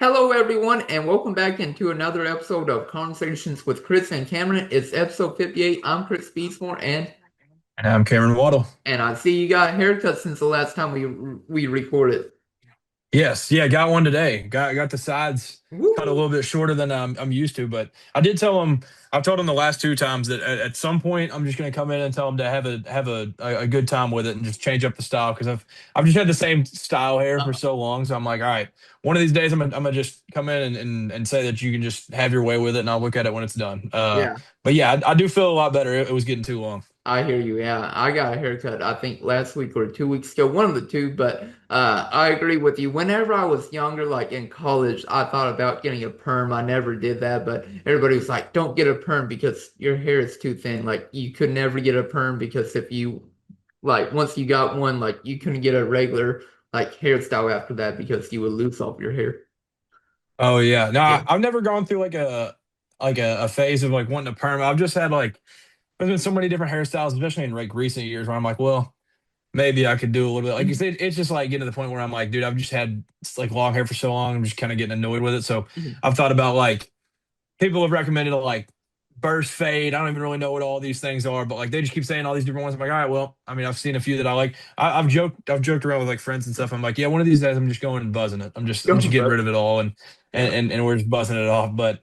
Hello, everyone, and welcome back into another episode of Conversations with Chris and Cameron. It's episode 58. I'm Chris Beesmore, And I'm Cameron Waddle. and I see you got a haircut since the last time we recorded. Yes, yeah, got one today. Got the sides cut a Woo! little bit shorter than I'm used to, but I did tell him. I've told him the last two times that at some point I'm just going to come in and tell him to have a good time with it and just change up the style because I've just had the same style hair for so long. So I'm like, all right, one of these days I'm gonna just come in and say that you can just have your way with it, and I'll look at it when it's done. Yeah, But yeah, I do feel a lot better. It was getting too long. I hear you. Yeah, I got a haircut, I think last week or 2 weeks ago, one of the two, but I agree with you. Whenever I was younger, like in college, I thought about getting a perm. I never did that, but everybody was like, don't get a perm because your hair is too thin. Like, you could never get a perm because if you like once you got one, like you couldn't get a regular like hairstyle after that because you would lose all of your hair. Oh yeah. No, Yeah. I've never gone through like a phase of like wanting a perm. I've just had like there's been so many different hairstyles, especially in like recent years, where I'm like, well, maybe I could do a little bit. Like you said, it's just like getting to the point where I'm like, dude, I've just had like long hair for so long. I'm just kind of getting annoyed with it. So Mhm. I've thought about like people have recommended like burst fade. I don't even really know what all these things are, but like they just keep saying all these different ones. I'm like, all right, well, I mean, I've seen a few that I like. I've joked around with like friends and stuff. I'm like, yeah, one of these days I'm just going and buzzing it. I'm just Go, getting bro. rid of it all and and Yeah. and, and we're just buzzing it off. But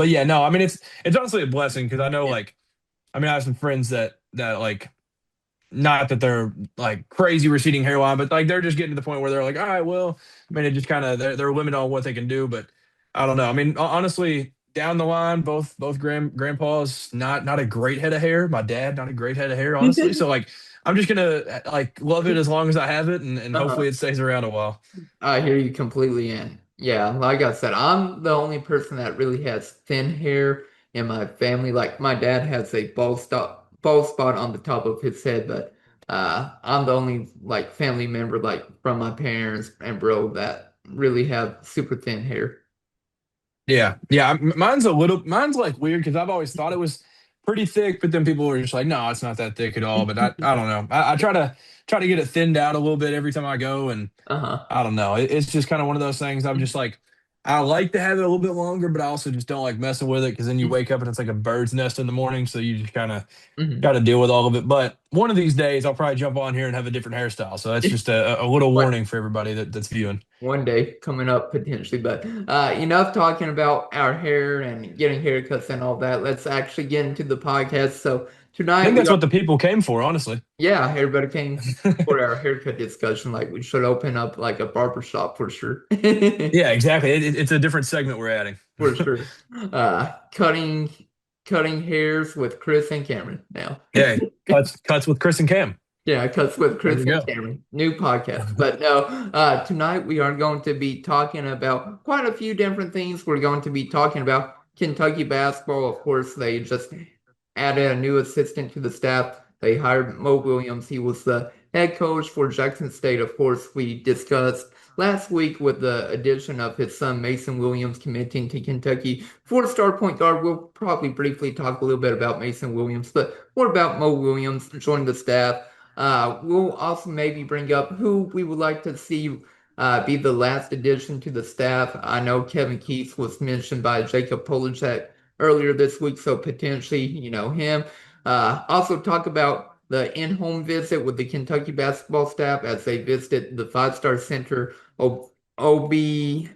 yeah, no, I mean it's honestly a blessing because I know Yeah. like I mean I have some friends that like not that they're like crazy receding hairline, but like they're just getting to the point where they're like, all right, well, I mean, it just kind of they're limited on what they can do. But I don't know. I mean, honestly, down the line, both grandpas not a great head of hair. My dad not a great head of hair, honestly. So like, I'm just gonna like love it as long as I have it, and hopefully Uh-huh. it stays around a while. I hear you completely in. Yeah, like I said, I'm the only person that really has thin hair in my family. Like my dad has a bald spot on the top of his head, but I'm the only like family member like from my parents and bro that really have super thin hair. Yeah, yeah. Mine's like weird because I've always thought it was pretty thick, but then people were just like, no, it's not that thick at all. But I don't know. I try to get it thinned out a little bit every time I go, and Uh-huh. I don't know. It's just kind of one of those things. I'm just like, I like to have it a little bit longer, but I also just don't like messing with it because then you wake up and it's like a bird's nest in the morning. So you just kind of got Mhm. to deal with all of it. But one of these days, I'll probably jump on here and have a different hairstyle. So that's just a little What warning for everybody that's viewing. one day coming up potentially, but enough talking about our hair and getting haircuts and all that. Let's actually get into the podcast. So I tonight think we that's are, what the people came for, honestly. yeah, everybody came for our haircut discussion. Like we should open up like a barber shop for sure. Yeah, exactly. It's a different segment we're adding. For sure. Cutting hairs with Chris and Cameron now. Yeah, cuts with Chris and Cam. Yeah, cuts with There Chris we and go. Cameron. New podcast. But no, tonight we are going to be talking about quite a few different things. We're going to be talking about Kentucky basketball. Of course, they just added a new assistant to the staff. They hired Mo Williams. He was the head coach for Jackson State. Of course, we discussed last week with the addition of his son Mason Williams committing to Kentucky. Four-star point guard. We'll probably briefly talk a little bit about Mason Williams, but what about Mo Williams joining the staff? We'll also maybe bring up who we would like to see be the last addition to the staff. I know Kevin Keith was mentioned by Jacob Polacek earlier this week, so potentially, him. Also talk about the in-home visit with the Kentucky basketball staff as they visited the five-star center, Ekezie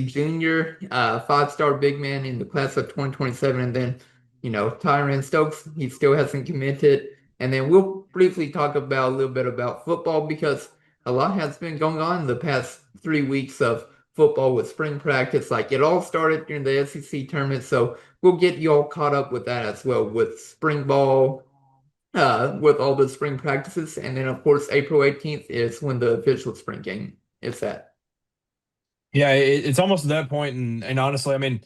Jr., five-star big man in the class of 2027, and then, Tyran Stokes, he still hasn't committed. And then we'll briefly talk about a little bit about football because a lot has been going on in the past 3 weeks of football with spring practice. Like it all started during the SEC tournament, so we'll get you all caught up with that as well with spring ball, with all the spring practices, and then of course April 18th is when the official spring game is at. Yeah, it's almost at that point, and honestly, I mean,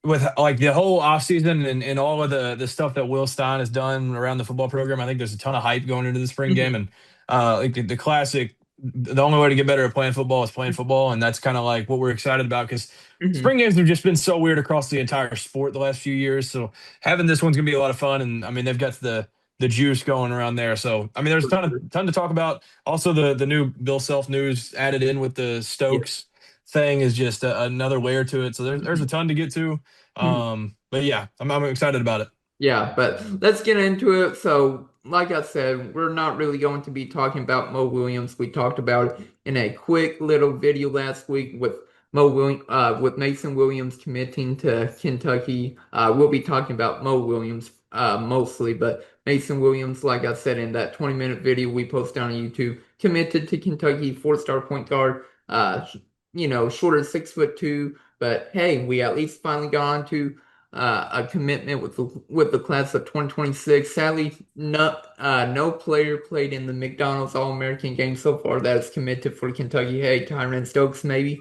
with like the whole offseason and all of the stuff that Will Stein has done around the football program, I think there's a ton of hype going into the spring game. And like the classic, the only way to get better at playing football is playing football. And that's kind of like what we're excited about because spring games have just been so weird across the entire sport the last few years. So having this one's gonna be a lot of fun. And I mean, they've got the juice going around there. So I mean, there's a ton to talk about. Also, the new Bill Self news added in with the Yeah. Stokes. thing is just another layer to it. So there's a ton to get to. But yeah, I'm excited about it. Yeah, but let's get into it. So, like I said, we're not really going to be talking about Mo Williams. We talked about it in a quick little video last week with with Mason Williams committing to Kentucky. We'll be talking about Mo Williams mostly, but Mason Williams, like I said in that 20-minute video we posted on YouTube, committed to Kentucky, four-star point guard. Shorter 6'2", but hey, we at least finally got on to a commitment with the class of 2026. Sadly, no player played in the McDonald's All-American game so far that is committed for Kentucky. Hey, Tyran Stokes maybe,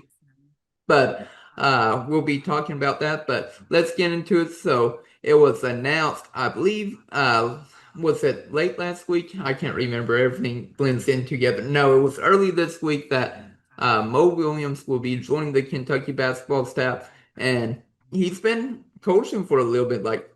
but we'll be talking about that. But let's get into it. So it was announced, I believe, was it late last week? I can't remember. Everything blends in together. No, it was early this week that Mo Williams will be joining the Kentucky basketball staff, and he's been coaching for a little bit. Like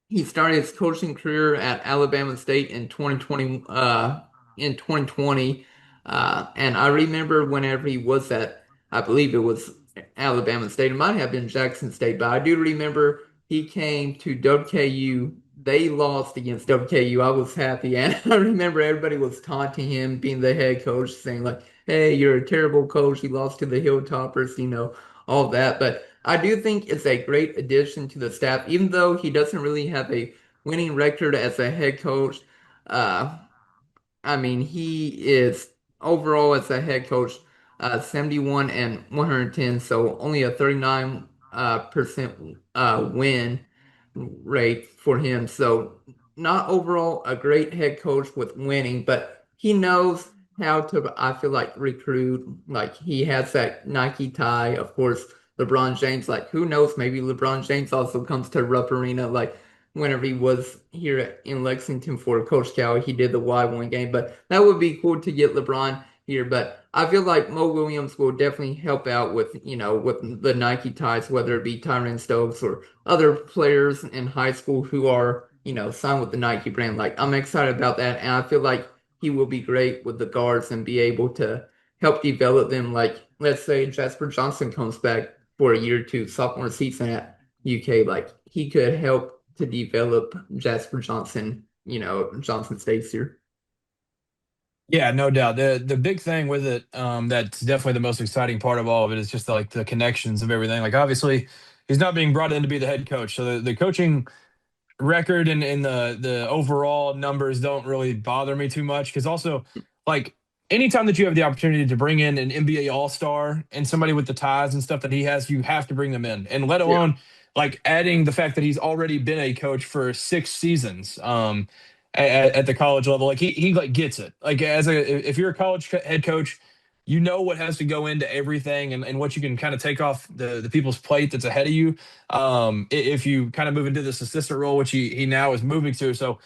he started his coaching career at Alabama State in 2020. And I remember whenever he was at, I believe it was Alabama State. It might have been Jackson State, but I do remember he came to WKU. They lost against WKU. I was happy, and I remember everybody was taunting him being the head coach, saying like, "Hey, you're a terrible coach. You lost to the Hilltoppers," all that. But I do think it's a great addition to the staff, even though he doesn't really have a winning record as a head coach. Uh, I mean, he is overall as a head coach, 71 and 110, so only a 39 percent win rate for him. So not overall a great head coach with winning, but he knows how to, I feel like, recruit. Like he has that Nike tie, of course. LeBron James, like who knows, maybe LeBron James also comes to Rupp Arena, like whenever he was here in Lexington for Coach Cal, he did the Y1 game. But that would be cool to get LeBron here. But I feel like Mo Williams will definitely help out with the Nike ties, whether it be Tyran Stokes or other players in high school who are, signed with the Nike brand. Like I'm excited about that. And I feel like he will be great with the guards and be able to help develop them. Like let's say Jasper Johnson comes back for a year or two, sophomore season at UK, like he could help to develop Jasper Johnson, Johnson State's here. Yeah, no doubt. The big thing with it, that's definitely the most exciting part of all of it is just like the connections of everything. Like obviously, he's not being brought in to be the head coach, so the coaching record and the overall numbers don't really bother me too much because also like anytime that you have the opportunity to bring in an NBA All-Star and somebody with the ties and stuff that he has, you have to bring them in, and let Yeah. alone like adding the fact that he's already been a coach for 6 seasons. At the college level, like he like gets it. Like as a if you're a college head coach, you know what has to go into everything and what you can kind of take off the people's plate that's ahead of you. If you kind of move into this assistant role, which he now is moving to. So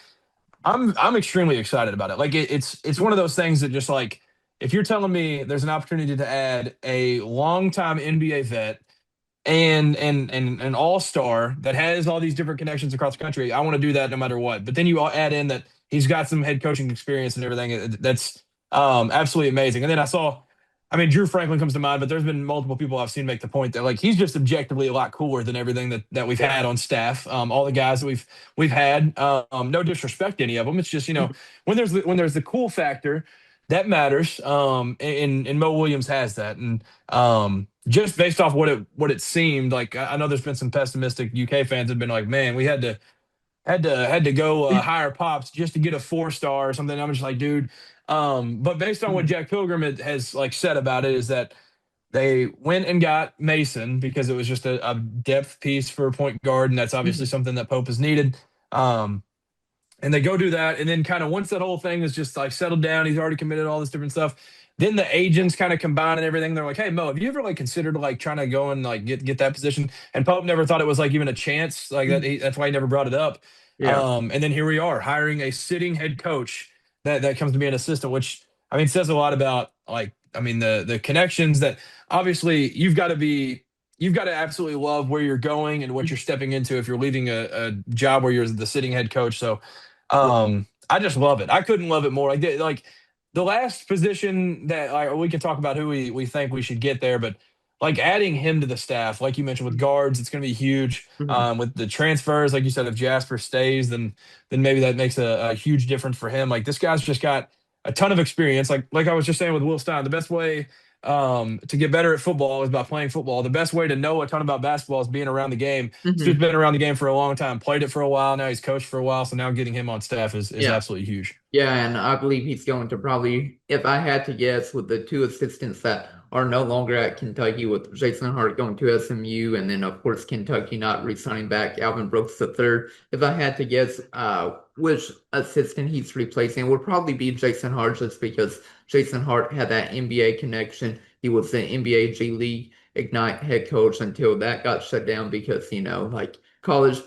I'm extremely excited about it. Like it's one of those things that just like if you're telling me there's an opportunity to add a longtime NBA vet and an all-star that has all these different connections across the country, I want to do that no matter what. But then you all add in that he's got some head coaching experience and everything. That's absolutely amazing. And then I mean, Drew Franklin comes to mind, but there's been multiple people I've seen make the point that like he's just objectively a lot cooler than everything that we've Yeah. had on staff. All the guys that we've had. No disrespect to any of them. It's just when there's the cool factor that matters. And Mo Williams has that, and just based off what it seemed like, I know there's been some pessimistic UK fans have been like, man, we had to go hire Pops just to get a 4-star or something. I'm just like, dude. But based on what Jack Pilgrim has like said about it, is that they went and got Mason because it was just a depth piece for a point guard, and that's obviously something that Pope has needed. Um, and they go do that, and then kind of once that whole thing is just like settled down, he's already committed all this different stuff. Then the agents kind of combine and everything. They're like, "Hey Mo, have you ever like considered like trying to go and like get that position?" And Pope never thought it was like even a chance. Like that's why he never brought it up. Yeah. And then here we are hiring a sitting head coach that comes to be an assistant, which I mean says a lot about like I mean the connections that obviously you've got to absolutely love where you're going and what you're stepping into if you're leaving a job where you're the sitting head coach. So I just love it. I couldn't love it more. Like the last position that like we can talk about who we think we should get there, but like adding him to the staff, like you mentioned with guards, it's going to be huge. Mhm. With the transfers, like you said, if Jasper stays, then maybe that makes a huge difference for him. Like this guy's just got a ton of experience. Like I was just saying with Will Stein, the best way to get better at football is by playing football. The best way to know a ton about basketball is being around the game. This dude's Mhm. been around the game for a long time, played it for a while. Now he's coached for a while, so now getting him on staff is Yeah. absolutely huge. Yeah, and I believe he's going to probably, if I had to guess, with the two assistants that are no longer at Kentucky, with Jason Hart going to SMU, and then of course Kentucky not re-signing back Alvin Brooks III. If I had to guess, which assistant he's replacing, it would probably be Jason Hart, just because Jason Hart had that NBA connection. He was the NBA G League Ignite head coach until that got shut down because, like college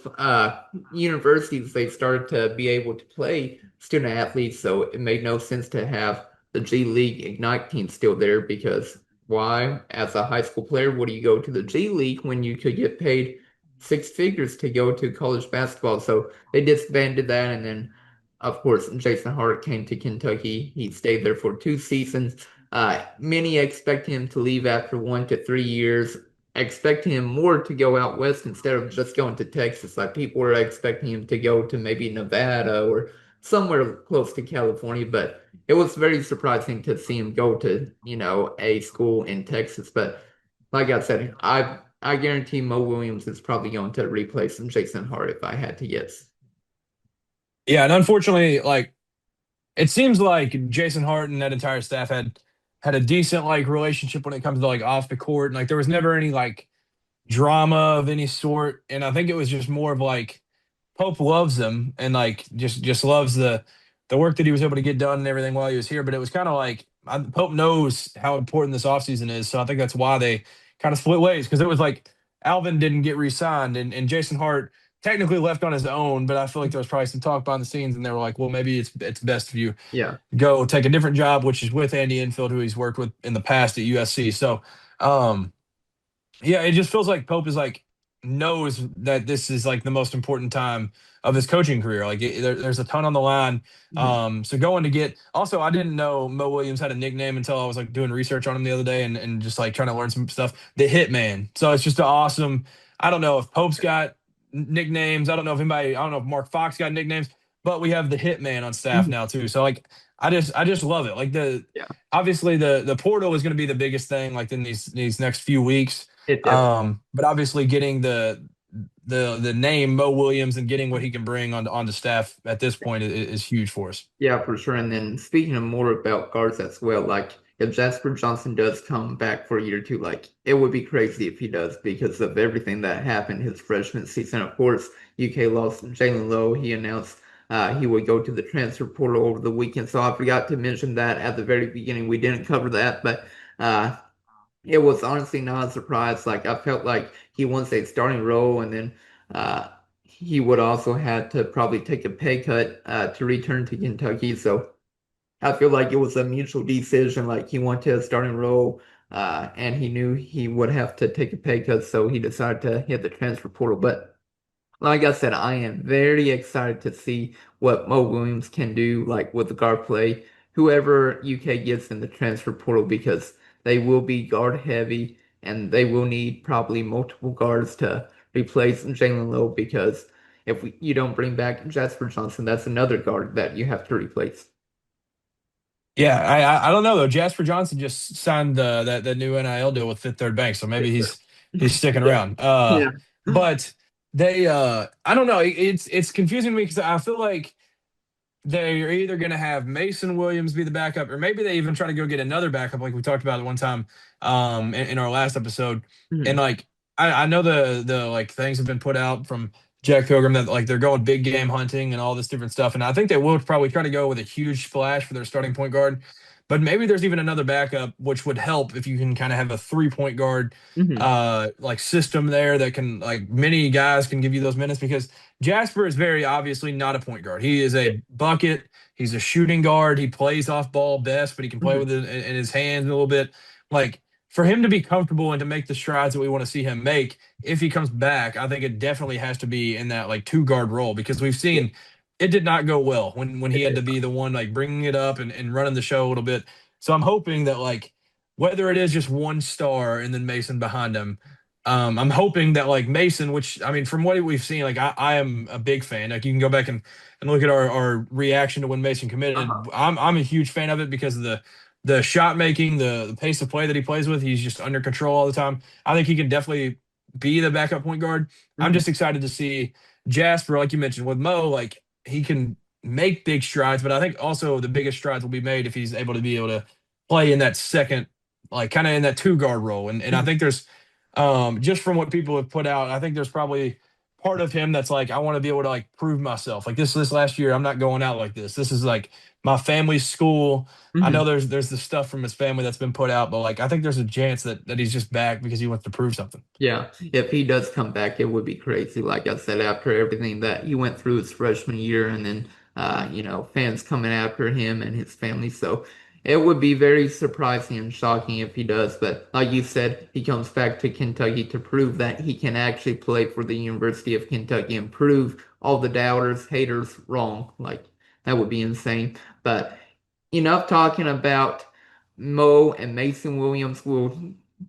universities, they started to be able to play student athletes, so it made no sense to have the G League Ignite team still there because why, as a high school player, would you go to the G League when you could get paid six figures to go to college basketball? So they disbanded that, and then, of course, Jason Hart came to Kentucky. He stayed there for 2 seasons. Many expect him to leave after 1 to 3 years. Expect him more to go out west instead of just going to Texas. Like people are expecting him to go to maybe Nevada or somewhere close to California, but it was very surprising to see him go to, a school in Texas. But like I said, I guarantee Mo Williams is probably going to replace Jason Hart if I had to guess. Yeah, and unfortunately, like it seems like Jason Hart and that entire staff had a decent like relationship when it comes to like off the court, and like there was never any like drama of any sort. And I think it was just more of like Pope loves him and like just loves the work that he was able to get done and everything while he was here. But it was kind of like Pope knows how important this offseason is, so I think that's why they kind of split ways because it was like Alvin didn't get re-signed and Jason Hart technically left on his own, but I feel like there was probably some talk behind the scenes, and they were like, well, maybe it's best if you Yeah. go take a different job, which is with Andy Enfield, who he's worked with in the past at USC. So, um, yeah, it just feels like Pope is like knows that this is like the most important time of his coaching career. Like there's a ton on the line. Mhm. So going to get also, I didn't know Mo Williams had a nickname until I was like doing research on him the other day and just like trying to learn some stuff. The Hitman. So it's just an awesome. I don't know if Pope's got nicknames. I don't know if anybody. I don't know if Mark Fox got nicknames, but we have the Hitman on staff Mhm. now too. So like I just love it. Like the Yeah, obviously the portal is going to be the biggest thing like in these next few weeks. it definitely. But obviously getting the name Mo Williams and getting what he can bring on the staff at this point is huge for us. Yeah, for sure. And then speaking of more about guards as well, like if Jasper Johnson does come back for year two, like it would be crazy if he does because of everything that happened his freshman season. Of course, UK lost Jalen Lowe. He announced he would go to the transfer portal over the weekend. So I forgot to mention that at the very beginning. We didn't cover that, but uh, it was honestly not a surprise. Like I felt like he wants a starting role, and then he would also have to probably take a pay cut to return to Kentucky. So I feel like it was a mutual decision. Like he wanted a starting role, and he knew he would have to take a pay cut, so he decided to hit the transfer portal. But like I said, I am very excited to see what Mo Williams can do, like with the guard play, whoever UK gets in the transfer portal, because they will be guard heavy and they will need probably multiple guards to replace Jalen Lowe because if you don't bring back Jasper Johnson, that's another guard that you have to replace. Yeah, I don't know though. Jasper Johnson just signed that new NIL deal with Fifth Third Bank, so maybe he's sticking Yeah. around. Yeah. But they I don't know. It's confusing to me because I feel like they're either going to have Mason Williams be the backup, or maybe they even try to go get another backup, like we talked about at one time in our last episode. And Mhm. like I know the like things have been put out from Jack Pilgrim that like they're going big game hunting and all this different stuff, and I think they will probably try to go with a huge splash for their starting point guard. But maybe there's even another backup, which would help if you can kind of have a 3 point guard Mhm. like system there that can like many guys can give you those minutes because Jasper is very obviously not a point guard. He is Yeah. a bucket. He's a shooting guard. He plays off ball best, but he can play Mhm. with it in his hands a little bit. Like for him to be comfortable and to make the strides that we want to see him make, if he comes back, I think it definitely has to be in that like 2 guard role because we've Yeah. seen it did not go well when he It had did. to be the one like bringing it up and running the show a little bit. So I'm hoping that like whether it is just one star and then Mason behind him. I'm hoping that like Mason, which I mean, from what we've seen, like I am a big fan. Like you can go back and look at our reaction to when Mason committed. Uh-huh. I'm a huge fan of it because of the shot making, the pace of play that he plays with. He's just under control all the time. I think he can definitely be the backup point guard. I'm Mhm. just excited to see Jasper, like you mentioned, with Mo, like he can make big strides, but I think also the biggest strides will be made if he's able to play in that second, like kind of in that two guard role. And I Mhm. think there's just from what people have put out, I think there's probably part of him that's like, I want to be able to like prove myself. Like this last year, I'm not going out like this. This is like my family's school. I know Mhm. there's the stuff from his family that's been put out, but like I think there's a chance that he's just back because he wants to prove something. Yeah, if he does come back, it would be crazy. Like I said, after everything that he went through his freshman year, and then fans coming after him and his family. So it would be very surprising and shocking if he does. But like you said, he comes back to Kentucky to prove that he can actually play for the University of Kentucky and prove all the doubters, haters wrong. Like that would be insane. But enough talking about Mo and Mason Williams. We'll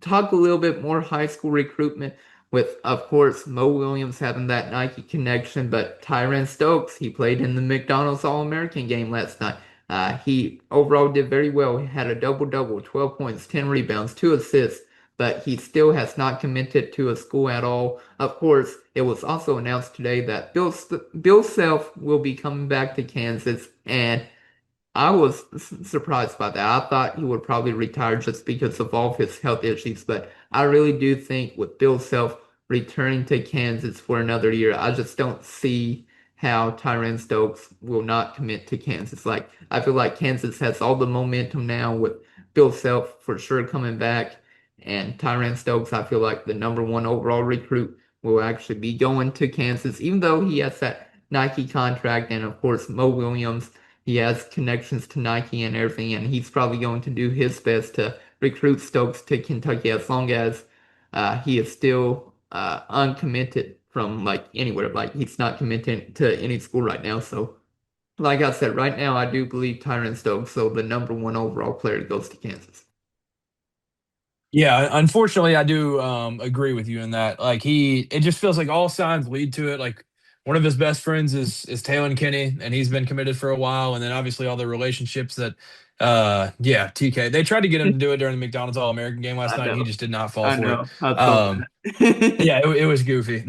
talk a little bit more high school recruitment with, of course, Mo Williams having that Nike connection, but Tyran Stokes, he played in the McDonald's All-American game last night. He overall did very well. He had a double-double, 12 points, 10 rebounds, 2 assists, but he still has not committed to a school at all. Of course, it was also announced today that Bill Self will be coming back to Kansas, and I was surprised by that. I thought he would probably retire just because of all of his health issues, but I really do think with Bill Self returning to Kansas for another year, I just don't see how Tyran Stokes will not commit to Kansas. Like I feel like Kansas has all the momentum now with Bill Self for sure coming back, and Tyran Stokes, I feel like the number one overall recruit will actually be going to Kansas, even though he has that Nike contract, and of course Mo Williams, he has connections to Nike and everything, and he's probably going to do his best to recruit Stokes to Kentucky as long as he is still uncommitted from like anywhere. Like he's not committed to any school right now. So, like I said, right now I do believe Tyron Stokes, so the number one overall player goes to Kansas. Yeah, unfortunately, I do agree with you in that. Like it just feels like all signs lead to it. Like one of his best friends is Taylor Kinney, and he's been committed for a while. And then obviously all the relationships that, yeah, TK. They tried to get him to do it during the McDonald's All American game last I night, and he know, just did not fall I for it. know. I saw Um, that. yeah, it was goofy.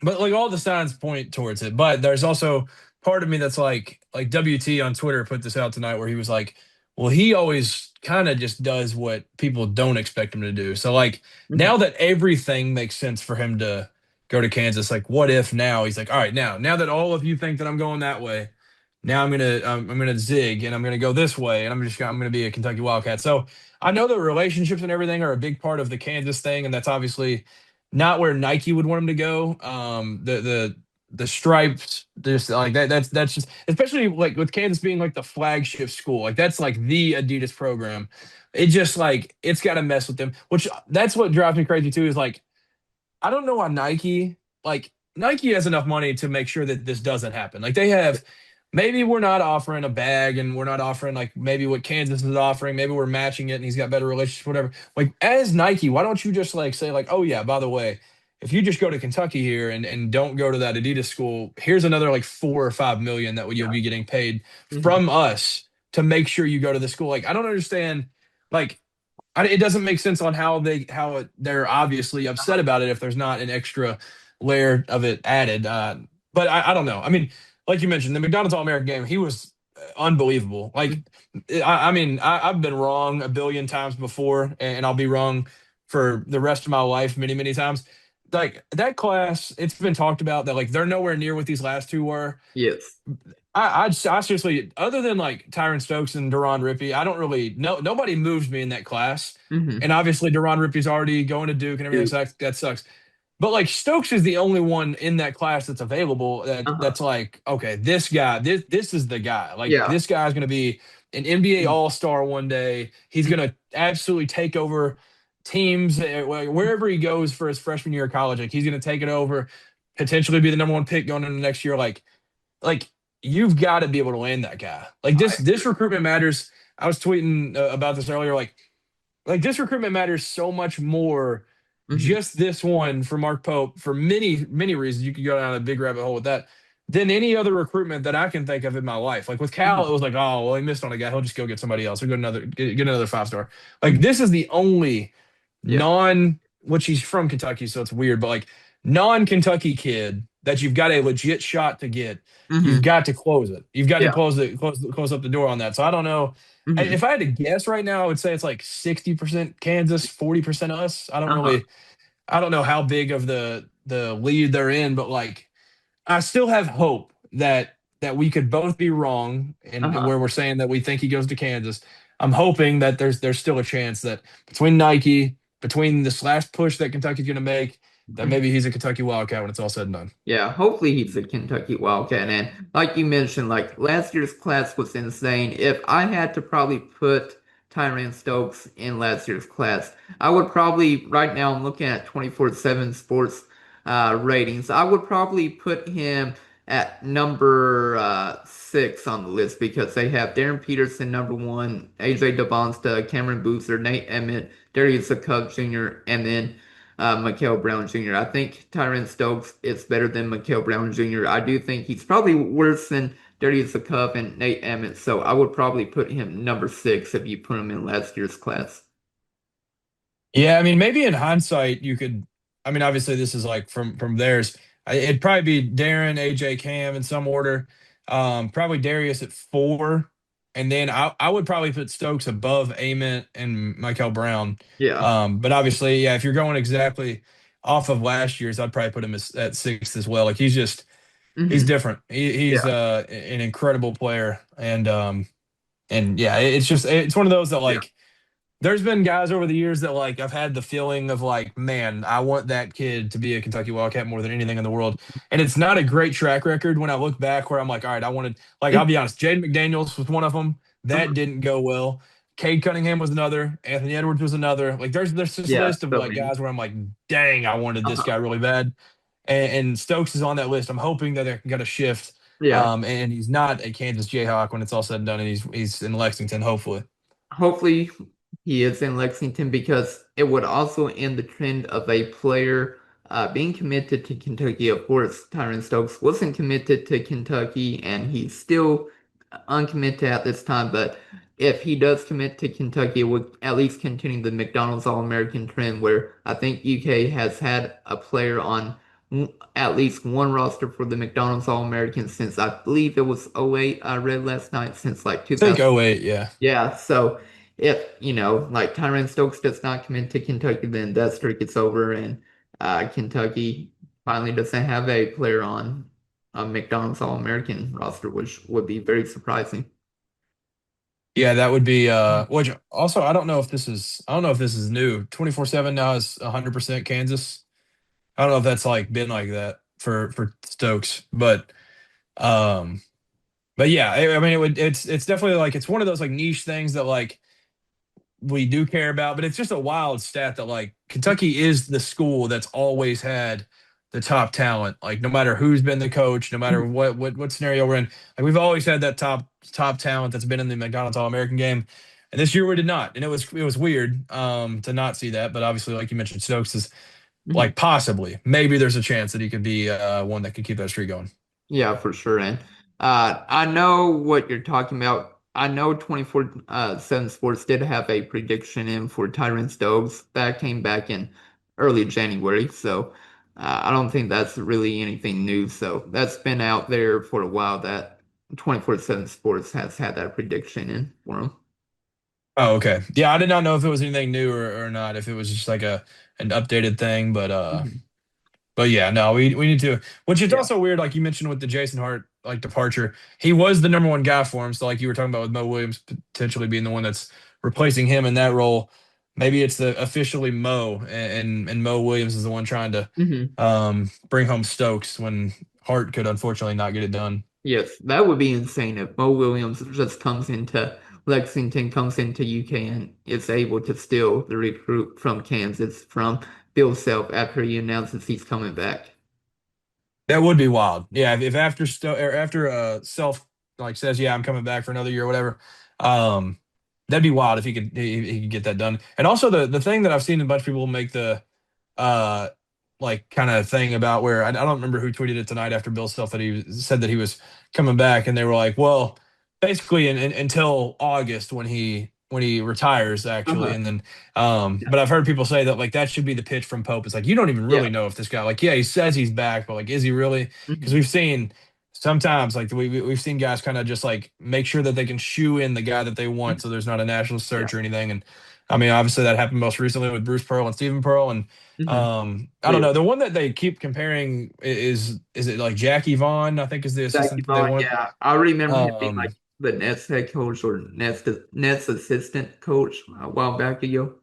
But like all the signs point towards it. But there's also part of me that's like WT on Twitter put this out tonight where he was like, well, he always kind of just does what people don't expect him to do. So like now that everything makes sense for him to go to Kansas, like what if now he's like, all right, now that all of you think that I'm going that way, now I'm gonna zig and I'm gonna go this way and I'm gonna be a Kentucky Wildcat. So I know the relationships and everything are a big part of the Kansas thing, and that's obviously not where Nike would want him to go. The stripes, just like that. That's just especially like with Kansas being like the flagship school. Like that's like the Adidas program. It just like it's got to mess with them. Which that's what drives me crazy too. Is like I don't know why Nike has enough money to make sure that this doesn't happen. Like they have maybe we're not offering a bag and we're not offering like maybe what Kansas is offering. Maybe we're matching it and he's got better relationships, whatever. Like as Nike, why don't you just like say like, oh yeah, by the way, if you just go to Kentucky here and don't go to that Adidas school, here's another like 4 or 5 million that you'll Yeah. be getting paid Mhm. from us to make sure you go to the school. Like I don't understand. Like it doesn't make sense on they're obviously upset about it if there's not an extra layer of it added. But I don't know. I mean, like you mentioned, the McDonald's All American game, he was unbelievable. Like, I mean, I've been wrong a billion times before, and I'll be wrong for the rest of my life many times. Like that class, it's been talked about that like they're nowhere near what these last two were. Yes. I seriously, other than like Tyron Stokes and Deron Rippey, I don't really know. Nobody moves me in that class. Hmm. And obviously, Deron Rippey's already going to Duke and everything. So that sucks. But like Stokes is the only one in that class that's available Uh-huh. that's like, okay, this guy, this is the guy. Like Yeah. this guy's going to be an NBA All Star one day. He's going to absolutely take over teams wherever he goes for his freshman year of college. Like he's going to take it over, potentially be the number one pick going into the next year. Like you've got to be able to land that guy. Like I this agree. recruitment matters. I was tweeting about this earlier. Like like this recruitment matters so much more. Hmm. Just this one for Mark Pope for many reasons. You could go down a big rabbit hole with that than any other recruitment that I can think of in my life. Like with Cal, it Hmm. was like, oh well, he missed on a guy. He'll just go get somebody else. Or get another 5 star. Like Hmm. this is the only Yeah. which he's from Kentucky, so it's weird, but like non-Kentucky kid that you've got a legit shot to get. You've Hmm. got to close it. You've got to Yeah. close up the door on that. So I don't know. Hmm. If I had to guess right now, I would say it's like 60% Kansas, 40% us. Uh-huh. I don't know how big of the lead they're in, but like I still have hope that we could both be wrong and Uh-huh. where we're saying that we think he goes to Kansas. I'm hoping that there's still a chance that between Nike, between this last push that Kentucky's going to make, that maybe he's a Kentucky Wildcat when it's all said and done. Yeah, hopefully he's a Kentucky Wildcat. And like you mentioned, like last year's class was insane. If I had to probably put Tyran Stokes in last year's class, I would probably, right now I'm looking at 24/7 sports ratings. I would probably put him at number 6 on the list because they have Darren Peterson number 1, AJ Devonsta, Cameron Boozer, Nate Emmett, Darius Cub Jr., and then Mikael Brown Jr. I think Tyran Stokes is better than Mikael Brown Jr. I do think he's probably worse than Darius the Cup and Nate Emmett, so I would probably put him number 6 if you put him in last year's class. Yeah, I mean, maybe in hindsight, you could. I mean, obviously, this is like from theirs. It'd probably be Darren, AJ, Cam in some order. Probably Darius at 4, and then I would probably put Stokes above Ament and Michael Brown. Yeah. But obviously, yeah, if you're going exactly off of last year's, I'd probably put him at 6th as well. Like he's Hmm. different. He's Yeah. an incredible player, and yeah, it's one of those that Yeah. like there's been guys over the years that like I've had the feeling of like, man, I want that kid to be a Kentucky Wildcat more than anything in the world. And it's not a great track record when I look back where I'm like, all right, I wanted like I'll be honest, Jaden McDaniels was one of them. That Uh-huh. didn't go well. Cade Cunningham was another. Anthony Edwards was another. Like there's this Yeah. list of So like many. guys where I'm like, dang, I wanted this Uh-huh. guy really bad. And Stokes is on that list. I'm hoping that they're gonna shift. Yeah. And he's not a Kansas Jayhawk when it's all said and done, and he's in Lexington, hopefully. Hopefully he is in Lexington because it would also end the trend of a player being committed to Kentucky. Of course, Tyron Stokes wasn't committed to Kentucky and he's still uncommitted at this time, but if he does commit to Kentucky, it would at least continue the McDonald's All-American trend where I think UK has had a player on at least one roster for the McDonald's All-American since I believe it was '08. I read last night since like I think 2000. oh 08, yeah. Yeah, so if, like Tyron Stokes does not come into Kentucky, then that streak is over and Kentucky finally doesn't have a player on a McDonald's All-American roster, which would be very surprising. Yeah, that would be which also I don't know if this is new. 24/7 now is 100% Kansas. I don't know if that's like been like that for Stokes, um but yeah, I mean it's definitely like it's one of those like niche things that like we do care about, but it's just a wild stat that like Kentucky is the school that's always had the top talent. Like no matter who's been the coach, no matter what scenario we're in, like we've always had that top talent that's been in the McDonald's All American game. And this year we did not, and it was weird to not see that. But obviously, like you mentioned, Stokes is like possibly maybe there's a chance that he could be one that could keep that streak going. Yeah, for sure. And I know what you're talking about. I know 24 7 Sports did have a prediction in for Tyron Stokes that came back in early January. So I don't think that's really anything new. So that's been out there for a while that 24/7 Sports has had that prediction in for him. Oh, okay. Yeah, I did not know if it was anything new or not. If it was just like a an updated thing, Mhm. but yeah, no, we need to. Which is Yeah. also weird, like you mentioned with the Jason Hart like departure. He was the number one guy for him. So like you were talking about with Mo Williams potentially being the one that's replacing him in that role. Maybe it's the officially Mo and Mo Williams is the one trying to Mhm. bring home Stokes when Hart could unfortunately not get it done. Yes, that would be insane if Mo Williams just comes into Lexington, comes into UK, and is able to steal the recruit from Kansas from Bill Self after he announces he's coming back. That would be wild. Yeah, if after Self like says, yeah, I'm coming back for another year or whatever. Um that'd be wild if he could get that done. And also the thing that I've seen a bunch of people make the uh like kind of thing about where I don't remember who tweeted it tonight after Bill Self that he said that he was coming back, and they were like, well, basically until August when he retires actually, Uh-huh. and then Yeah. but I've heard people say that like that should be the pitch from Pope. It's like you don't even Yeah. really know if this guy, like, yeah, he says he's back, but like is he really? Because Mhm. we've seen sometimes like we've seen guys kind of just like make sure that they can shoe in the guy that they want, Mhm. so there's not a national Yeah. search or anything. And I mean, obviously that happened most recently with Bruce Pearl and Stephen Pearl, and Mhm. I don't know. The one that they keep comparing is it like Jackie Vaughn, I think is the Zach assistant that they Yvonne, want. yeah. I remember him being like Um, the Nets head coach or Nets assistant coach a while back ago.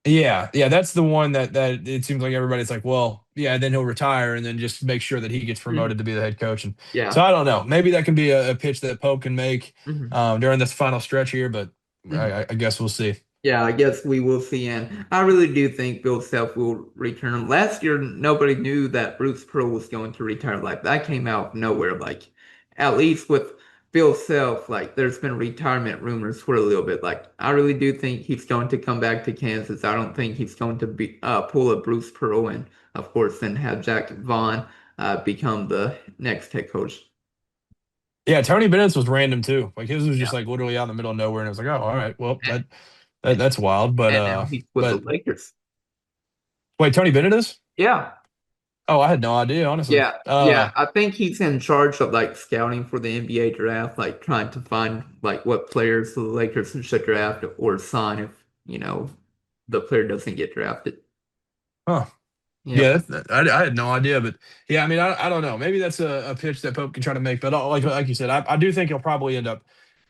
yeah, that's the one that it seems like everybody's like, well, yeah, then he'll retire and then just make sure that he gets Mhm. promoted to be the head coach. And so Yeah. I don't know. Maybe that can be a pitch that Pope can make Mhm. during this final stretch here, but Mhm. I guess we'll see. Yeah, I guess we will see. And I really do think Bill Self will return. Last year, nobody knew that Bruce Pearl was going to retire. Like, that came out of nowhere. Like, at least with Bill Self, like, there's been retirement rumors for a little bit. Like, I really do think he's going to come back to Kansas. I don't think he's going to be pull a Bruce Pearl and, of course, then have Jack Vaughn become the next head coach. Yeah, Tony Bennett's was random too. Like his was Yeah. just like literally out in the middle of nowhere, and it was like, oh, all right, well And, that's wild. But and now he's with the Lakers. wait, Tony Bennett is? Yeah. Oh, I had no idea, honestly. Yeah, I think he's in charge of like scouting for the NBA draft, like trying to find like what players the Lakers should draft or sign if, the player doesn't get drafted. Huh. Yep. Yeah, I had no idea, but yeah, I mean, I don't know. Maybe that's a pitch that Pope can try to make, but like you said, I do think he'll probably end up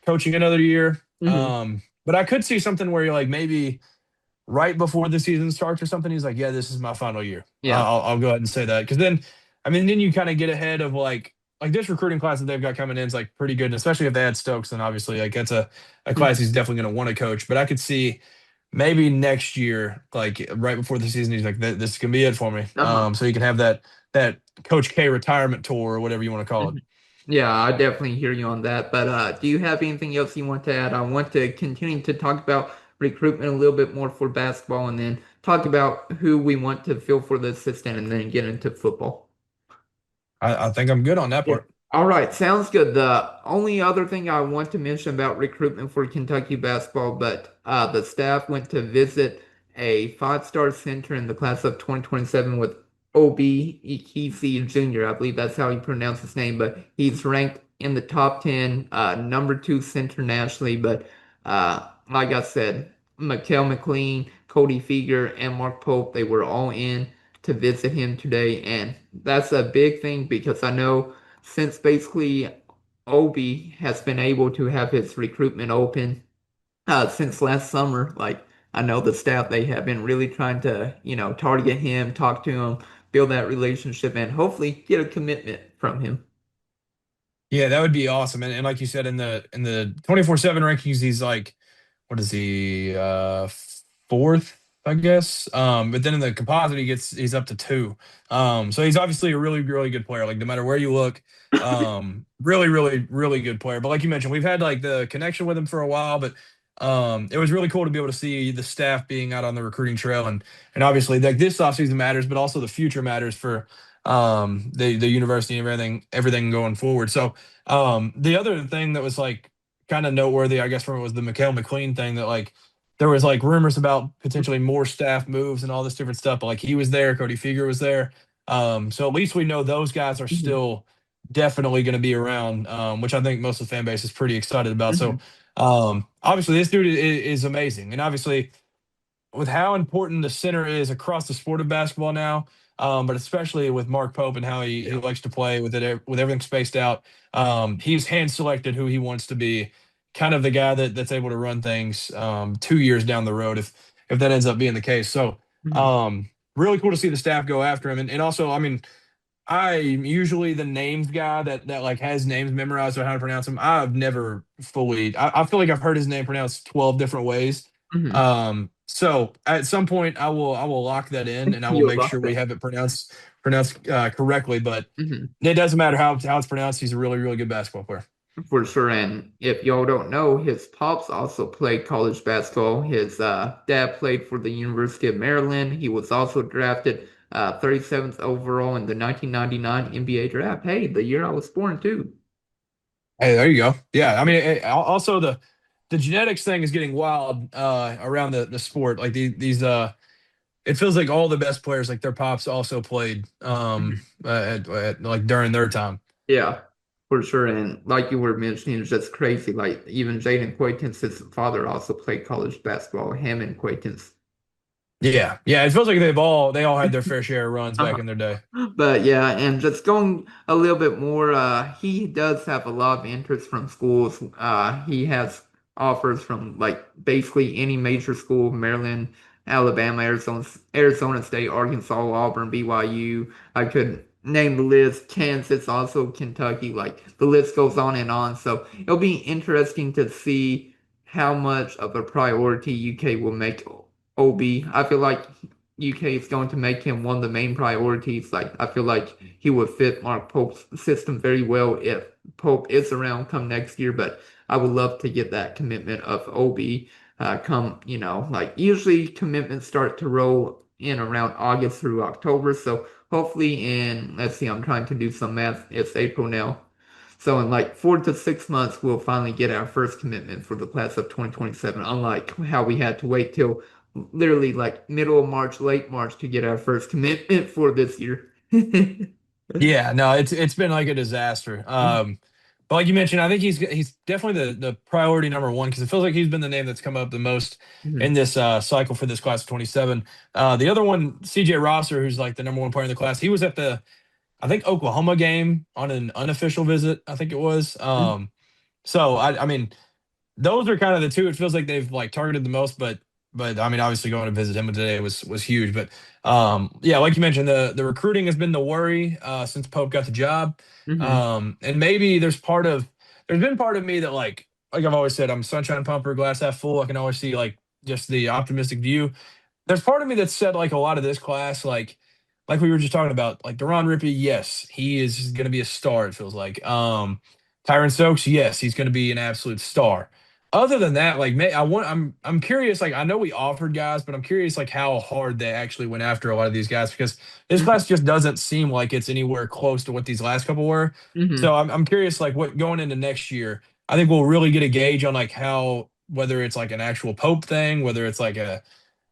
coaching another year. Hmm. But I could see something where you're like maybe right before the season starts or something. He's like, yeah, this is my final year. Yeah. I'll go ahead and say that because then, I mean, then you kind of get ahead of like this recruiting class that they've got coming in is like pretty good, and especially if they add Stokes, then obviously like that's a class Hmm. he's definitely going to want to coach. But I could see maybe next year, like right before the season, he's like, "This can be it for me." Uh-huh. So you can have that Coach K retirement tour or whatever you want to call it. Mhm. Yeah, I definitely hear you on that. But do you have anything else you want to add? I want to continue to talk about recruitment a little bit more for basketball and then talk about who we want to fill for the assistant and then get into football. I think I'm good on that Yeah. part. All right, sounds good. The only other thing I want to mention about recruitment for Kentucky basketball, but the staff went to visit a five-star center in the class of 2027 with OB Ekezie Jr. I believe that's how you pronounce his name, but he's ranked in the top 10, number two center nationally. But like I said, Mikael McLean, Cody Feger, and Mark Pope, they were all in to visit him today, and that's a big thing because I know since basically Obi has been able to have his recruitment open since last summer. Like I know the staff they have been really trying to target him, talk to him, build that relationship, and hopefully get a commitment from him. Yeah, that would be awesome. And like you said, in the 24/7 rankings, he's like, what is he? Fourth, I guess. But then in the composite, he's up to two. So he's obviously a really, really good player. Like no matter where you look, really, really, really good player. But like you mentioned, we've had like the connection with him for a while, but it was really cool to be able to see the staff being out on the recruiting trail, and obviously like this offseason matters, but also the future matters for the university and everything going forward. So the other thing that was like kind of noteworthy, I guess, from it was the Mikael McLean thing that like there was like rumors about potentially more staff moves and all this different stuff, but like he was there, Cody Feger was there. So at least we know those guys are Mhm. still definitely going to be around, which I think most of the fan base is pretty excited about. So Mhm. obviously this dude is amazing, and obviously with how important the center is across the sport of basketball now, but especially with Mark Pope and how he Yeah. likes to play with it with everything spaced out. He's hand selected who he wants to be, kind of the guy that's able to run things 2 years down the road if that ends up being the case. So Mhm. um, really cool to see the staff go after him, and also I mean I'm usually the names guy that like has names memorized or how to pronounce them. I've never fully. I feel like I've heard his name pronounced 12 different ways. Mhm. So at some point I will lock that in and I will You'll make love sure we that. have it pronounced correctly. But Mhm. it doesn't matter how it's pronounced. He's a really really good basketball player. For sure. And if y'all don't know, his pops also played college basketball. His dad played for the University of Maryland. He was also drafted 37th overall in the 1999 NBA draft. Hey, the year I was born too. Hey, there you go. Yeah, I mean, also the genetics thing is getting wild around the sport. Like these it feels like all the best players, like their pops, also played like during their time. Yeah, for sure. And like you were mentioning, it's just crazy. Like even Jaden Quayton's father also played college basketball. Him and Quayton's. Yeah, yeah. It feels like they all had their fair share of runs back in their day. But yeah, and just going a little bit more, he does have a lot of interest from schools. He has offers from like basically any major school, Maryland, Alabama, Arizona State, Arkansas, Auburn, BYU. I could name the list, Kansas, also Kentucky, like the list goes on and on. So it'll be interesting to see how much of a priority UK will make OB. I feel like UK is going to make him one of the main priorities. Like I feel like he would fit Mark Pope's system very well if Pope is around come next year. But I would love to get that commitment of OB come, like usually commitments start to roll in around August through October. So hopefully in, let's see, I'm trying to do some math. It's April now. So in like 4 to 6 months, we'll finally get our first commitment for the class of 2027, unlike how we had to wait till literally like middle of March, late March to get our first commitment for this year. Yeah, no, it's been like a disaster. But like you mentioned, I think he's definitely the priority number one because it feels like he's been the name that's come up the most in Mhm. this cycle for this class of 27. The other one, CJ Rosser, who's like the number one player in the class, he was at the I think Oklahoma game on an unofficial visit. I think it was. So I mean, those are kind of the two. It feels like they've like targeted the most, but I mean, obviously going to visit him today was huge. But yeah, like you mentioned, the recruiting has been the worry since Pope got the job. Mhm. And maybe there's been part of me that like I've always said, I'm sunshine pumper, glass half full. I can always see like just the optimistic view. There's part of me that said like a lot of this class, like we were just talking about, like Deron Rippey, yes, he is going to be a star. It feels like Tyran Stokes, yes, he's going to be an absolute star. Other than that, like I'm curious. Like I know we offered guys, but I'm curious like how hard they actually went after a lot of these guys because this Mhm. class just doesn't seem like it's anywhere close to what these last couple were. So Mhm. I'm curious like what going into next year. I think we'll really get a gauge on like how whether it's like an actual Pope thing, whether it's like a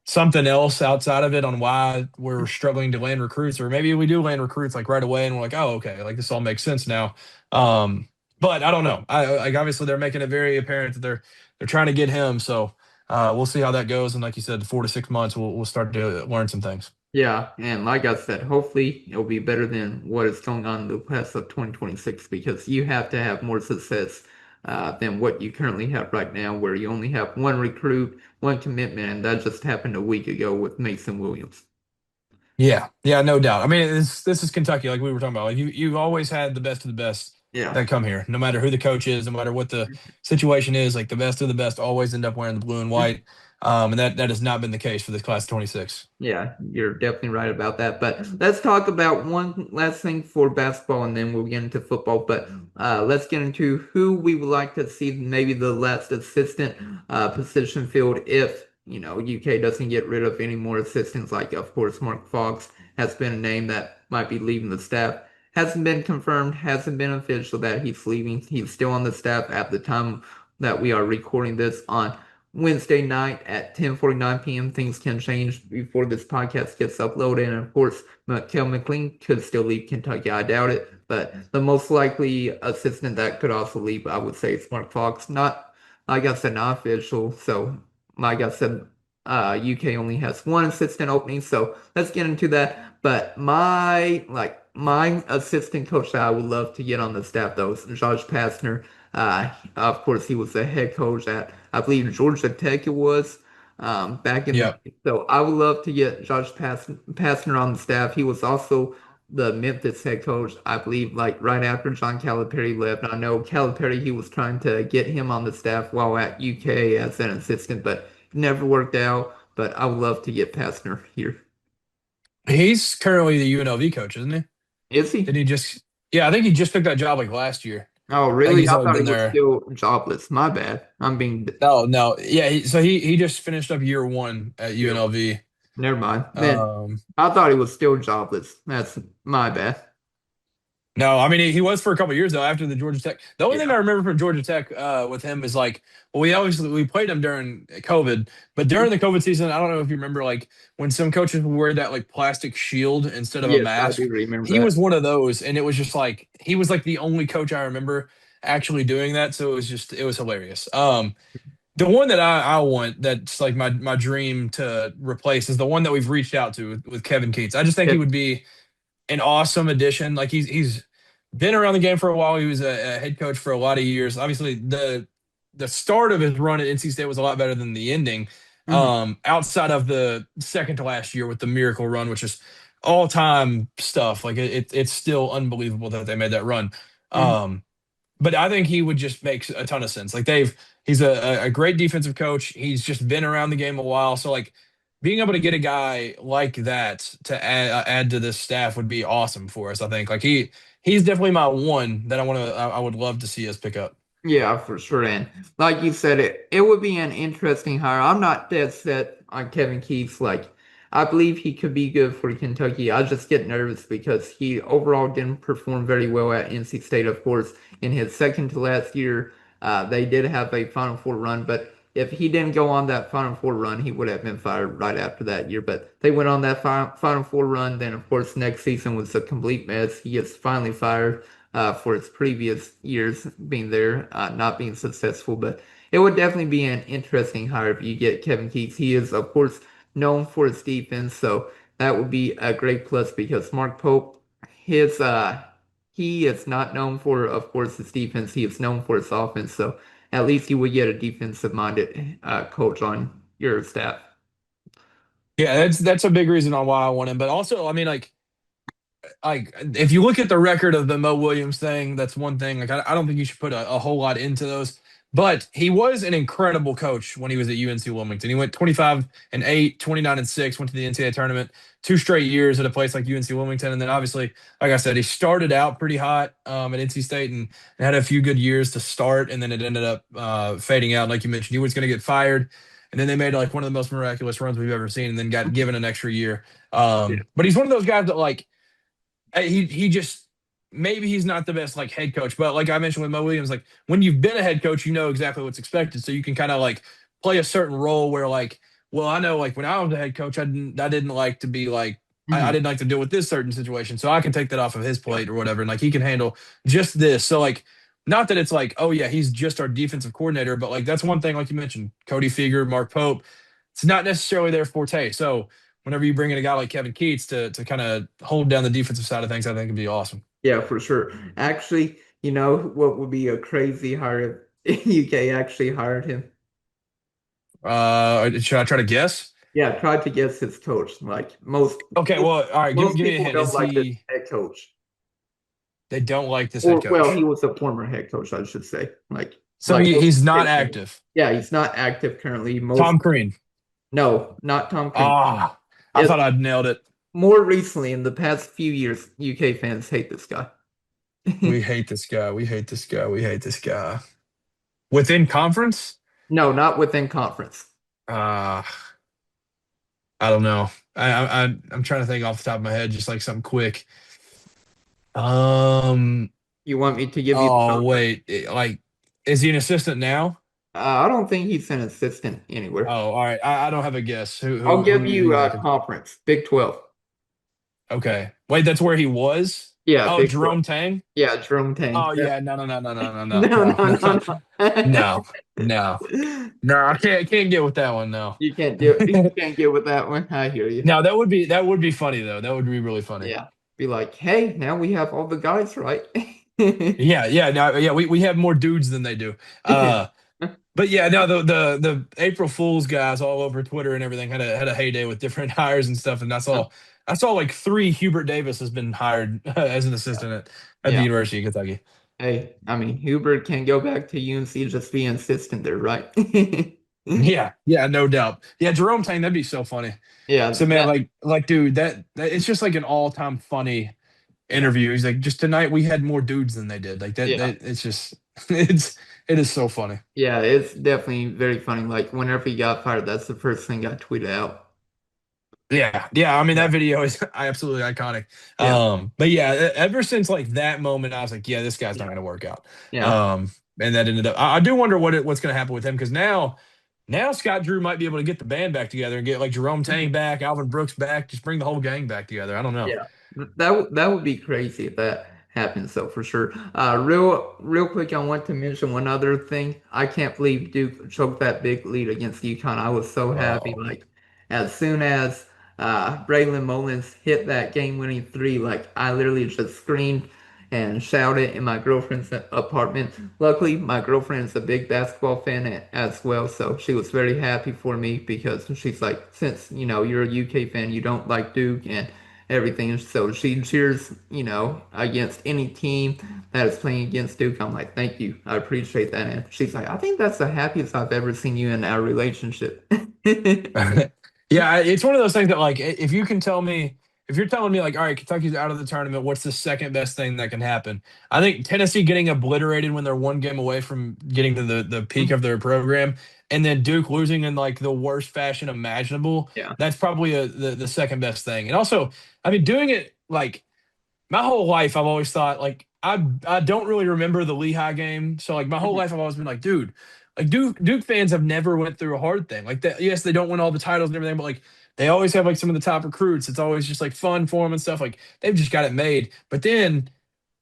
something else outside of it on why we're struggling to land recruits, or maybe we do land recruits like right away and we're like, oh, okay, like this all makes sense now. Um, but I don't know. I like obviously they're making it very apparent that they're trying to get him. So we'll see how that goes. And like you said, 4 to 6 months, we'll start to learn some things. Yeah, and like I said, hopefully it'll be better than what is going on in the class of 2026 because you have to have more success than what you currently have right now, where you only have one recruit, one commitment, and that just happened a week ago with Mason Williams. Yeah, yeah, no doubt. I mean, this is Kentucky, like we were talking about. Like you've always had the best of the best Yeah. that come here, no matter who the coach is, no matter what the situation is. Like the best of the best always end up wearing the blue and white, and that has not been the case for this class of 26. Yeah, you're definitely right about that. But let's talk about one last thing for basketball and then we'll get into football. But let's get into who we would like to see maybe the last assistant position field if, UK doesn't get rid of any more assistants. Like, of course, Mark Fox has been a name that might be leaving the staff. Hasn't been confirmed, hasn't been official that he's leaving. He's still on the staff at the time that we are recording this on Wednesday night at 10:49 p.m. Things can change before this podcast gets uploaded. And of course, Kel McLean could still leave Kentucky. I doubt it. But the most likely assistant that could also leave, I would say, is Mark Fox. Not, like I said, not official. So, like I said, UK only has one assistant opening. So let's get into that. But my assistant coach that I would love to get on the staff though is Josh Pastner. Of course, he was the head coach at, I believe, Georgia Tech it was back in the Yeah. day. So I would love to get Pastner on the staff. He was also the Memphis head coach, I believe, like right after John Calipari left. I know Calipari, he was trying to get him on the staff while at UK as an assistant, but it never worked out. But I would love to get Pastner here. He's currently the UNLV coach, isn't he? Is Did he? he just? Yeah, I think he just took that job like last year. Oh, I think really? he's I only thought he been was there. still jobless. My bad. I'm being. No, no, yeah. So he just finished up year one at UNLV. Never mind. Then Um, I thought he was still jobless. That's my bad. No, I mean he was for a couple of years though after the Georgia Tech. The only thing Yeah. I remember from Georgia Tech with him is like, well, we played him during COVID, but during the COVID season, I don't know if you remember like when some coaches would wear that like plastic shield instead of a Yes, I do mask. remember He that. was one of those, and it was just like he was like the only coach I remember actually doing that. So it was hilarious. The one that I want that's like my dream to replace is the one that we've reached out to with Kevin Keats. I just think Yeah. he would be an awesome addition. Like he's been around the game for a while. He was a head coach for a lot of years. Obviously, the start of his run at NC State was a lot better than the ending. Mhm. Outside of the second to last year with the Miracle Run, which is all time stuff. Like it's still unbelievable that they made that run. Mhm. Um, but I think he would just make a ton of sense. Like he's a great defensive coach. He's just been around the game a while. So like being able to get a guy like that to add to this staff would be awesome for us. I think like he's definitely my one that I would love to see us pick up. Yeah, for sure. And like you said, it would be an interesting hire. I'm not dead set on Kevin Keats. Like, I believe he could be good for Kentucky. I just get nervous because he overall didn't perform very well at NC State, of course. In his second to last year, they did have a Final Four run, but if he didn't go on that Final Four run, he would have been fired right after that year. But they went on that Final Four run. Then, of course, next season was a complete mess. He gets finally fired for its previous years being there, not being successful. But it would definitely be an interesting hire if you get Kevin Keats. He is, of course, known for his defense, so that would be a great plus because Mark Pope, his he is not known for, of course, his defense. He is known for his offense. So at least you would get a defensive-minded coach on your staff. Yeah, that's a big reason on why I want him. But also, I mean, like if you look at the record of the Mo Williams thing, that's one thing. Like I don't think you should put a whole lot into those. But he was an incredible coach when he was at UNC Wilmington. He went 25-8, 29-6, went to the NCAA tournament 2 straight years at a place like UNC Wilmington. And then obviously, like I said, he started out pretty hot at NC State and had a few good years to start, and then it ended up fading out. Like you mentioned, he was going to get fired. And then they made like one of the most miraculous runs we've ever seen, and then got given an extra year. Yeah. But he's one of those guys that like he just maybe he's not the best like head coach, but like I mentioned with Mo Williams, like when you've been a head coach, you know exactly what's expected, so you can kind of like play a certain role where like, well, I know like when I was a head coach, I didn't like to be like. I Mhm. didn't like to deal with this certain situation, so I can take that off of his Yeah. plate or whatever, and like he can handle just this. So like, not that it's like, oh yeah, he's just our defensive coordinator, but like that's one thing, like you mentioned, Cody Feger, Mark Pope, it's not necessarily their forte. So whenever you bring in a guy like Kevin Keats to kind of hold down the defensive side of things, I think it'd be awesome. Yeah, for sure. Actually, you know what would be a crazy hire if UK actually hired him? Should I try to guess? Yeah, try to guess his coach. Like Okay, well, all right, most give me a people hint. don't Is like this he? head coach. They don't like this head Or well, he coach, was a former head coach, I should say. so Like most he's not head coaches. active. Yeah, he's not active currently. Most Tom Crean. no, not Tom Crean. Ah, I It's thought I'd nailed it. more recently in the past few years, UK fans hate this guy. We hate this guy. We hate this guy. We hate this guy. Within conference? No, not within conference. Uh, I don't know. I'm trying to think off the top of my head, just like something quick. Um. You want me to give you the Oh conference? wait, like, is he an assistant now? I don't think he's an assistant anywhere. Oh, all right. I don't have a guess. I'll give Who you you thinking? conference, Big 12. Okay. Wait, that's where he was? Yeah, Oh, Big 12. Jerome Tang? Yeah, Jerome Tang. Oh Yeah. yeah, no, no, no, no, no, no, no, No, no, no, no, no, no. no, no, no. I can't get with that one. No. You can't get with that one. I hear you. No, that would be funny though. That would be really funny. Yeah. Be like, hey, now we have all the guys right. Yeah, yeah, no, yeah. We have more dudes than they do. But yeah, no, the April Fools guys all over Twitter and everything had a heyday with different hires and stuff, and I saw like three Hubert Davis has been hired as an Yeah. assistant at the Yeah. University of Kentucky. Hey, I mean, Hubert can go back to UNC just be insistent there, right? Yeah, yeah, no doubt. Yeah, Jerome Tang, that'd be so funny. Yeah, So man, that like dude, that it's just like an all-time funny. Yeah. interview. He's like, just tonight we had more dudes than they did. Like Yeah. that it's just it is so funny. Yeah, it's definitely very funny. Like whenever he got fired, that's the first thing I tweeted out. Yeah, yeah. I mean, Yeah. that video is absolutely iconic. Yeah. But yeah, ever since like that moment, I was like, yeah, this guy's not Yeah. going to work out. Yeah. Um, and that ended up. I do wonder what's going to happen with him because now Scott Drew might be able to get the band back together and get like Jerome Tang back, Alvin Brooks back, just bring the whole gang back together. I don't know. Yeah, that would be crazy if that happens. So for sure. Real quick, I want to mention one other thing. I can't believe Duke choked that big lead against UConn. I was so happy. Oh, Like as soon as Braylon Mullins hit that game-winning three, like I literally just screamed and shouted in my girlfriend's apartment. Luckily, my girlfriend is a big basketball fan as well, so she was very happy for me because she's like, since you're a UK fan, you don't like Duke and everything. So she cheers, against any team that is playing against Duke. I'm like, thank you. I appreciate that. And she's like, I think that's the happiest I've ever seen you in our relationship. yeah, it's one of those things that like if you can tell me if you're telling me like all right, Kentucky's out of the tournament, what's the second best thing that can happen? I think Tennessee getting obliterated when they're one game away from getting to the peak of their program, and then Duke losing in like the worst fashion imaginable. Yeah. That's probably the second best thing. And also, I mean, doing it like my whole life, I've always thought like I don't really remember the Lehigh game. So like my whole Mhm. life, I've always been like, dude, like Duke fans have never went through a hard thing. Like that, yes, they don't win all the titles and everything, but like they always have like some of the top recruits. It's always just like fun for them and stuff. Like they've just got it made. But then,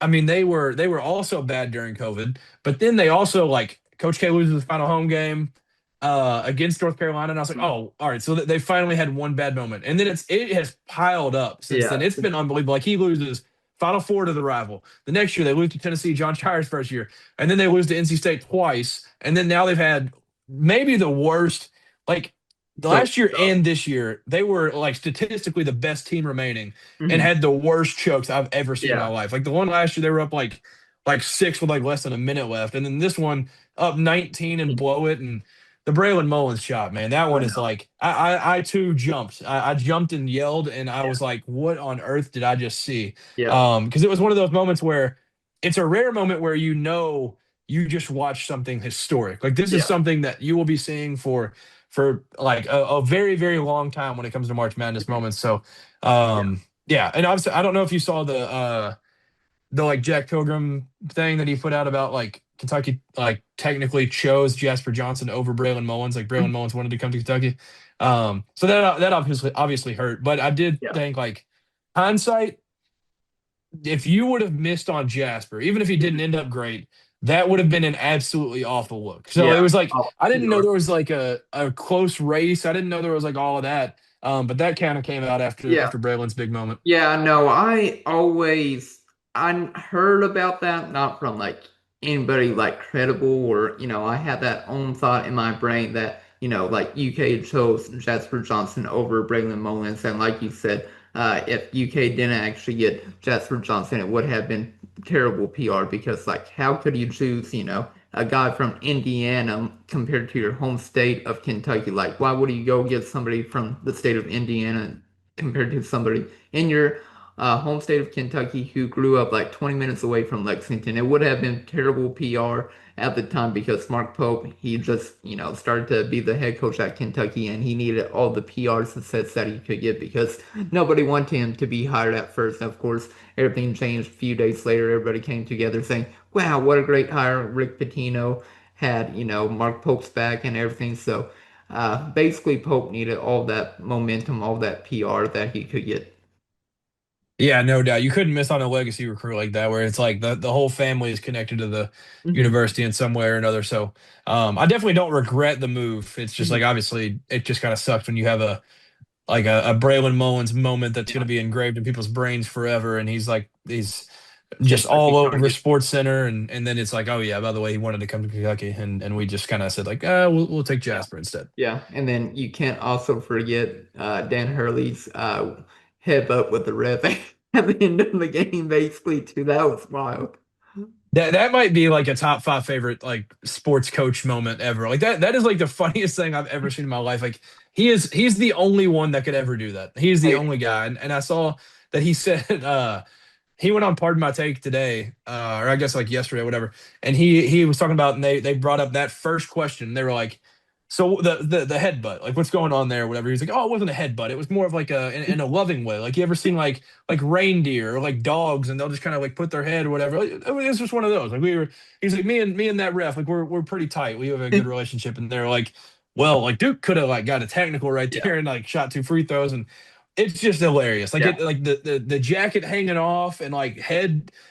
I mean, they were also bad during COVID. But then they also like Coach K loses the final home game against North Carolina, and I was like, oh, all right. So they finally had one bad moment, and then it has piled up since then. Yeah. It's been unbelievable. Like he loses Final Four to the rival. The next year they lose to Tennessee, John Shire's first year, and then they lose to NC State twice, and then now they've had maybe the worst. Like the So last year and this year, they were like statistically the best team remaining, and mhm. had the worst chokes I've ever seen in my Yeah. life. Like the one last year, they were up like six with like less than a minute left, and then this one up 19 and blow it and the Braylon Mullins shot, man, that I one is know. like I too jumped. I jumped and yelled, and I Yeah. was like, "What on earth did I just see?" Yeah. Because it was one of those moments where it's a rare moment where you just watched something historic. Like this is Yeah. something that you will be seeing for like a very very long time when it comes to March Madness moments. So, Yeah. yeah, and obviously I don't know if you saw the like Jack Pilgrim thing that he put out about like Kentucky like technically chose Jasper Johnson over Braylon Mullins. Like Braylon Mhm. Mullins wanted to come to Kentucky. So that obviously hurt. But I did Yeah. think like hindsight, if you would have missed on Jasper, even if he didn't end up great, that would have been an absolutely awful look. So it Yeah. was like Oh, I didn't know PR. there was like a close race. I didn't know there was like all of that. But that kind of came out Yeah. after Braylon's big moment. Yeah, no, I heard about that, not from like anybody like credible or I had that own thought in my brain that like UK chose Jasper Johnson over Braylon Mullins, and like you said, if UK didn't actually get Jasper Johnson, it would have been terrible PR because like how could you choose a guy from Indiana compared to your home state of Kentucky? Like why would you go get somebody from the state of Indiana compared to somebody in your home state of Kentucky who grew up like 20 minutes away from Lexington? It would have been terrible PR at the time because Mark Pope, he just, started to be the head coach at Kentucky and he needed all the PR success that he could get because nobody wanted him to be hired at first. And of course, everything changed a few days later. Everybody came together saying, wow, what a great hire. Rick Pitino had, Mark Pope's back and everything. So, basically, Pope needed all that momentum, all that PR that he could get. Yeah, no doubt. You couldn't miss on a legacy recruit like that, where it's like the whole family is connected to the Hmm. university in some way or another. So I definitely don't regret the move. It's just Hmm. like obviously it just kind of sucks when you have a Braylon Mullins moment that's going Yeah, to be engraved in people's brains forever, and he's just all Kentucky over target. Sports Center, and then it's like, oh yeah, by the way, he wanted to come to Kentucky, and we just kind of said like, we'll take Yeah, Jasper instead. yeah, and then you can't also forget Dan Hurley's headbutt with the ref at the end of the game, basically too. That was wild. That might be like a top five favorite like sports coach moment ever. Like that is like the funniest thing I've ever seen in my life. Like he's the only one that could ever do that. He's the Hey, only guy. And I saw that he said he went on Pardon My Take today, or I guess like yesterday, or whatever. And he was talking about, and they brought up that first question. They were like, "So the headbutt, like what's going on there, or whatever." He's like, "Oh, it wasn't a headbutt. It was more of like in a loving way. Like you ever seen like reindeer or like dogs, and they'll just kind of like put their head or whatever. Like, it was just one of those. Like we were. He's like me and that ref, like we're pretty tight. We have a good relationship." And they're like, "Well, like Duke could have like got a technical right Yeah. there and like shot 2 free throws and." It's just hilarious. Like Yeah. it, like the jacket hanging off and like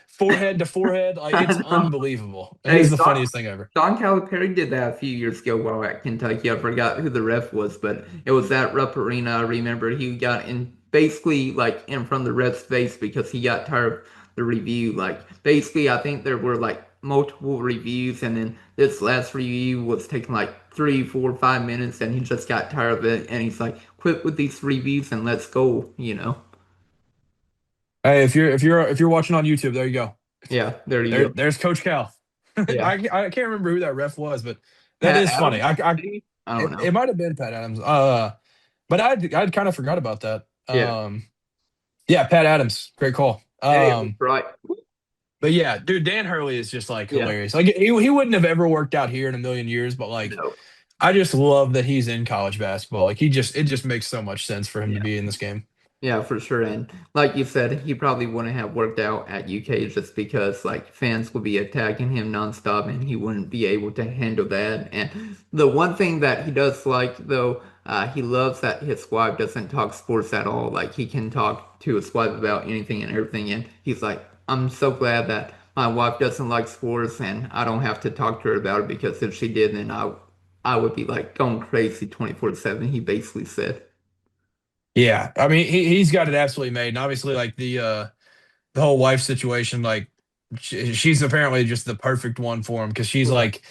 forehead to forehead, like I it's know. unbelievable. It is Hey, the funniest thing ever. Don Calipari did that a few years ago while at Kentucky. I forgot who the ref was, but it was at Rupp Arena. I remember he got in basically like in front of the ref's face because he got tired of the review. Like basically, I think there were like multiple reviews, and then this last review was taking like 3, 4, 5 minutes, and he just got tired of it, and he's like, "Quit with these reviews and let's go," you know? Hey, if you're watching on YouTube, there you go. Yeah, there you go. There's Coach Cal. Yeah, I can't remember who that ref was, but that Pat is funny. Adams, maybe? I don't It know. might have been Pat Adams. But I'd kind of forgot about that. Yeah. Yeah, Pat Adams, great call. Hey, I was right. But yeah, dude, Dan Hurley is just like Yeah. hilarious. Like he wouldn't have ever worked out here in a million years, but like No. I just love that he's in college basketball. Like it just makes so much sense for him to Yeah. be in this game. Yeah, for sure. And like you said, he probably wouldn't have worked out at UK just because like fans would be attacking him nonstop and he wouldn't be able to handle that. And the one thing that he does like though, he loves that his wife doesn't talk sports at all. Like he can talk to his wife about anything and everything. And he's like, I'm so glad that my wife doesn't like sports and I don't have to talk to her about it because if she did, then I would be like going crazy 24/7, he basically said. Yeah, I mean he's got it absolutely made, and obviously like the whole wife situation, like she's apparently just the perfect one for him because she's Right. like,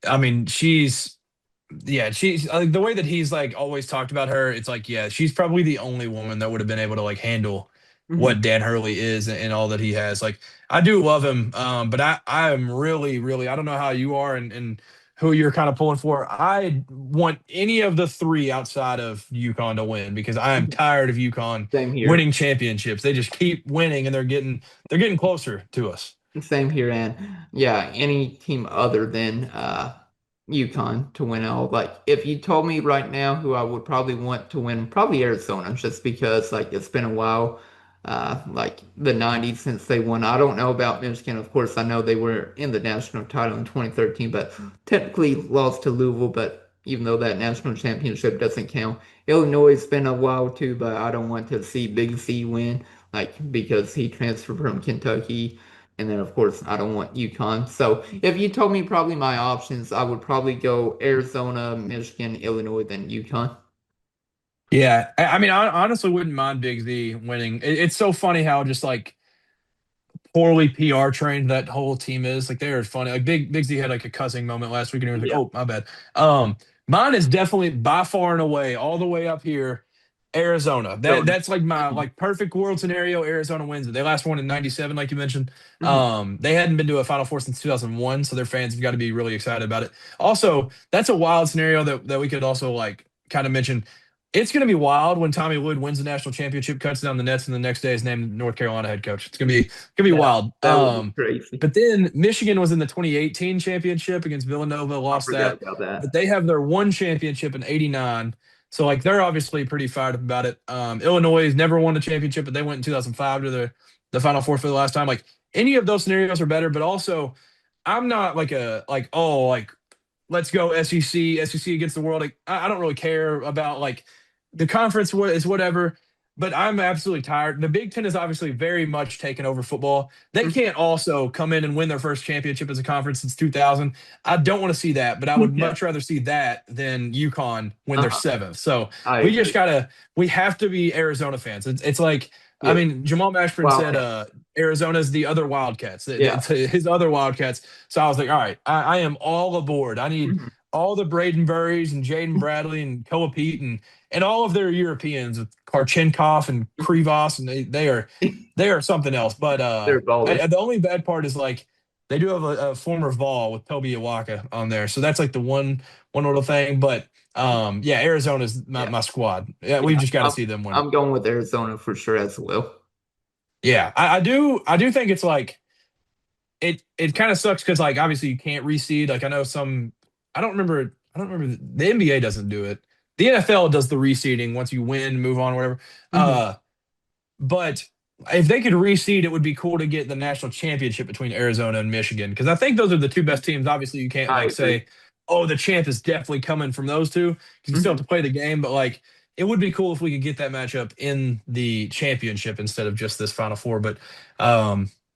I mean she's yeah, she's like the way that he's like always talked about her. It's like, yeah, she's probably the only woman that would have been able to like handle Mhm. what Dan Hurley is and all that he has. Like, I do love him, but I am really I don't know how you are and who you're kind of pulling for. I want any of the three outside of UConn to win because I am tired of UConn Same here. winning championships. They just keep winning and they're getting closer to us. Same here, and yeah, any team other than UConn to win all. Like if you told me right now who I would probably want to win, probably Arizona, just because like it's been a while, like the 90s since they won. I don't know about Michigan, of course. I know they were in the national title in 2013, but technically lost to Louisville, but even though that national championship doesn't count. Illinois has been a while too, but I don't want to see Big C win, like because he transferred from Kentucky. And then, of course, I don't want UConn. So if you told me probably my options, I would probably go Arizona, Michigan, Illinois, then UConn. Yeah, I mean, I honestly wouldn't mind Big Z winning. It's so funny how just like poorly PR trained that whole team is. Like they are funny. Like Big Z had like a cussing moment last week, and he was like, Yeah. "Oh, my bad." Mine is definitely by far and away, all the way up here, Arizona. So, That's like my mhm, like perfect world scenario. Arizona wins it. They last won in '97, like you mentioned. mhm. They hadn't been to a Final Four since 2001, so their fans have got to be really excited about it. Also, that's a wild scenario that we could also like kind of mention. It's going to be wild when Tommy Lloyd wins the national championship, cuts down the Nets, and the next day is named North Carolina head coach. It's gonna be Yeah, wild. that would be crazy. But then Michigan was in the 2018 championship against Villanova, I lost forgot that. about But that. they have their one championship in '89, so like they're obviously pretty fired up about it. Illinois has never won a championship, but they went in 2005 to the Final Four for the last time. Like any of those scenarios are better, but also I'm not like a like oh like let's go SEC against the world. Like I don't really care about like the conference is whatever. But I'm absolutely tired. The Big Ten is obviously very much taken over football. They Mhm. can't also come in and win their first championship as a conference since 2000. I don't want to see that, but I would Yeah. much rather see that than UConn win their Uh-huh. seventh. So I we just agree. gotta, we have to be Arizona fans. It's like, I Yep. mean, Jamal Mashburn said Wildcat. Arizona's the other Wildcats. Yeah. It's his other Wildcats. So I was like, all right, I am all aboard. I need Mhm. all the Bradenburys and Jaden Bradley and Koa Pete and all of their Europeans with Karchenkov and Krivas, and they are something else. But They're ballers. the only bad part is like they do have a former Vol with Toby Iwaka on there, so that's like the one little thing. But yeah, Arizona's my, Yeah. my squad. Yeah, we've Yeah. just got to I'm see them win it. I'm going with Arizona for sure as well. Yeah, I do think it's like it kind of sucks because like obviously you can't reseed. Like I know some I don't remember the NBA doesn't do it. The NFL does the reseeding once you win, move on, whatever. Hmm. Uh but if they could reseed, it would be cool to get the national championship between Arizona and Michigan because I think those are the two best teams. Obviously, you can't I like agree. say, "Oh, the champ is definitely coming from those two," because you still have Hmm. to play the game. But like, it would be cool if we could get that matchup in the championship instead of just this Final Four. But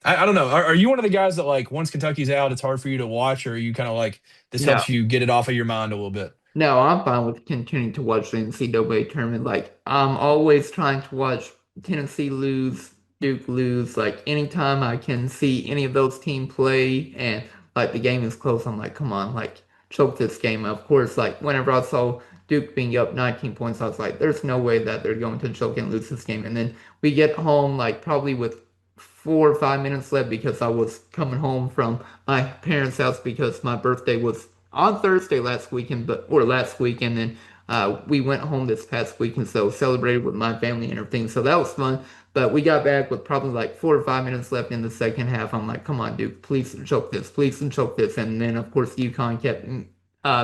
I don't know. Are you one of the guys that like once Kentucky's out, it's hard for you to watch, or are you kind of like this No. helps you get it off of your mind a little bit? No, I'm fine with continuing to watch the NCAA tournament. Like, I'm always trying to watch Tennessee lose, Duke lose. Like, anytime I can see any of those teams play and like the game is close, I'm like, come on, like, choke this game. Of course, like, whenever I saw Duke being up 19 points, I was like, there's no way that they're going to choke and lose this game. And then we get home, like, probably with 4 or 5 minutes left because I was coming home from my parents' house because my birthday was on Thursday last weekend, but or last weekend, and we went home this past weekend, so celebrated with my family and everything. So that was fun. But we got back with probably like 4 or 5 minutes left in the second half. I'm like, come on, Duke, please choke this, please choke this. And then of course UConn kept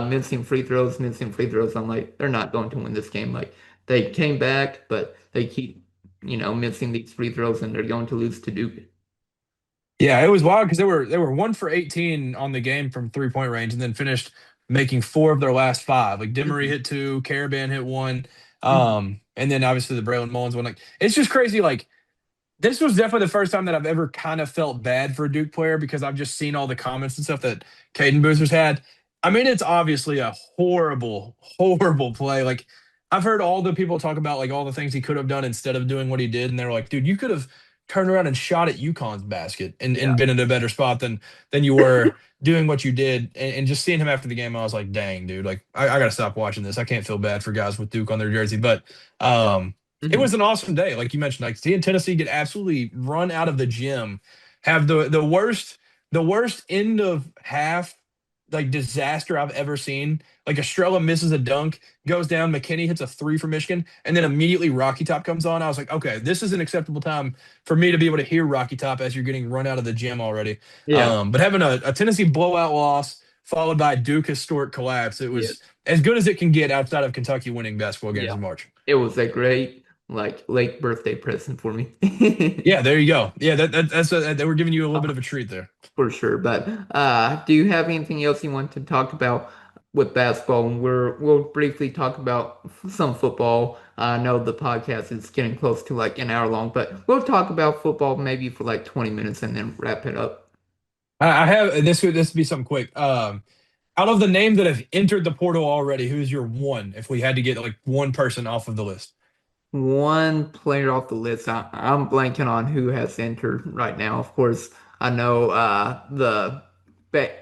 missing free throws, missing free throws. I'm like, they're not going to win this game. Like they came back, but they keep, missing these free throws, and they're going to lose to Duke. Yeah, it was wild because they were 1 for 18 on the game from 3 point range, and then finished making four of their last five. Like Demery Mhm. hit two, Caravan hit one, Mhm. and then obviously the Braylon Mullins one. Like it's just crazy. Like this was definitely the first time that I've ever kind of felt bad for a Duke player because I've just seen all the comments and stuff that Caden Boozer's had. I mean, it's obviously a horrible, horrible play. Like I've heard all the people talk about like all the things he could have done instead of doing what he did, and they're like, dude, you could have turned around and shot at UConn's basket and Yeah. been in a better spot than you were doing what you did. And just seeing him after the game, I was like, dang, dude, like I gotta stop watching this. I can't feel bad for guys with Duke on their jersey. But it Mhm. was an awesome day, like you mentioned. Like seeing Tennessee get absolutely run out of the gym, have the worst end of half like disaster I've ever seen. Like Estrella misses a dunk, goes down. McKinney hits a three for Michigan, and then immediately Rocky Top comes on. I was like, okay, this is an acceptable time for me to be able to hear Rocky Top as you're getting run out of the gym already. Yeah. But having a Tennessee blowout loss followed by a Duke historic collapse, it Yeah. was as good as it can get outside of Kentucky winning basketball games Yeah. in March. It was a great like late birthday present for me. Yeah, there you go. Yeah, they were giving you a little bit of a treat there. For sure. But do you have anything else you want to talk about with basketball? And we'll briefly talk about some football. I know the podcast is getting close to like an hour long, but we'll talk about football maybe for like 20 minutes and then wrap it up. I have this would be something quick. Out of the names that have entered the portal already, who's your one? If we had to get like one person off of the list. One player off the list, I'm blanking on who has entered right now. Of course, I know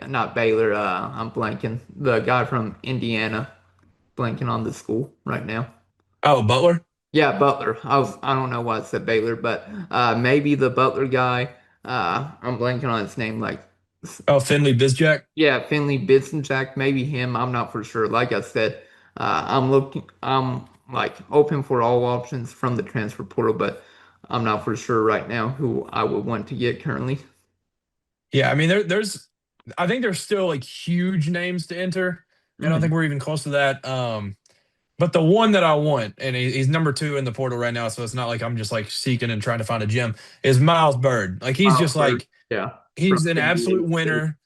not Baylor, I'm blanking. The guy from Indiana, blanking on the school right now. Oh, Butler. Yeah, Butler. I don't know why I said Baylor, but maybe the Butler guy. I'm blanking on his name. Like, Oh, Finley Bizjack. yeah, Finley Jack. Maybe him. I'm not for sure. Like I said, I'm like open for all options from the transfer portal, but I'm not for sure right now who I would want to get currently. Yeah, I mean I think there's still like huge names to enter. I don't think Mhm. we're even close to that. But the one that I want, and he's number two in the portal right now, so it's not like I'm just like seeking and trying to find a gem, is Miles Bird. Like he's Miles just Bird. like Yeah, from he's an absolute NBA State. winner.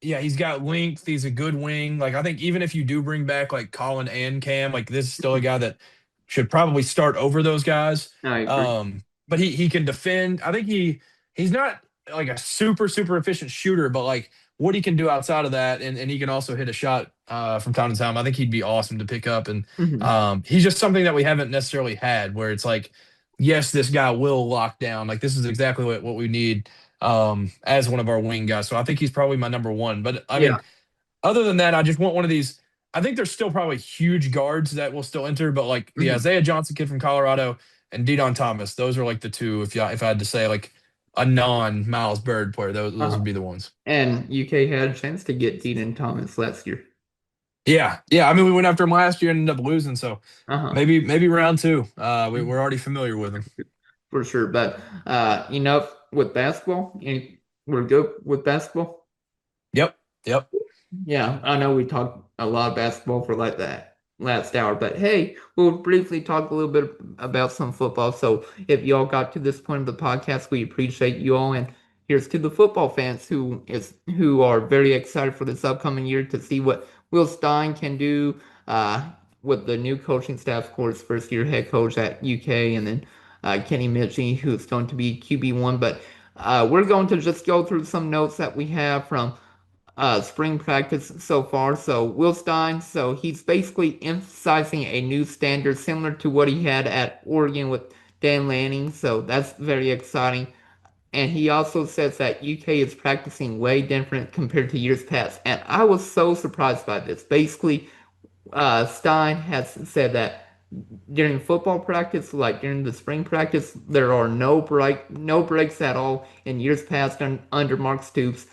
Yeah, he's got length. He's a good wing. Like I think even if you do bring back like Colin and Cam, like this is still a guy that should probably start over those guys. I agree. But he can defend. I think he's not like a super efficient shooter, but like what he can do outside of that, and he can also hit a shot from time to time. I think he'd be awesome to pick up, and Mhm. he's just something that we haven't necessarily had where it's like, yes, this guy will lock down. Like this is exactly what we need as one of our wing guys. So I think he's probably my number one. But I Yeah. mean, other than that, I just want one of these. I think there's still probably huge guards that will still enter, but like the Mhm. Isaiah Johnson kid from Colorado and Deion Thomas, those are like the two. If I had to say like a non Miles Bird player, those Uh-huh. would be the ones. And UK had a chance to get Dean Thomas last year. Yeah, yeah. I mean, we went after him last year and ended up losing, so Uh-huh. maybe round two. We're already familiar with him. for sure. But enough with basketball. We're good with basketball. Yep. Yep. Yeah, I know we talked a lot of basketball for like that last hour, but hey, we'll briefly talk a little bit about some football. So if y'all got to this point of the podcast, we appreciate you all. And here's to the football fans who are very excited for this upcoming year to see what Will Stein can do with the new coaching staff, of course, first year head coach at UK, and then Kenny Minchey, who's going to be QB1. But we're going to just go through some notes that we have from spring practice so far. So Will Stein, so he's basically emphasizing a new standard similar to what he had at Oregon with Dan Lanning. So that's very exciting. And he also says that UK is practicing way different compared to years past. And I was so surprised by this. Basically, Stein has said that during football practice, like during the spring practice, there are no breaks at all. In years past, under Mark Stoops,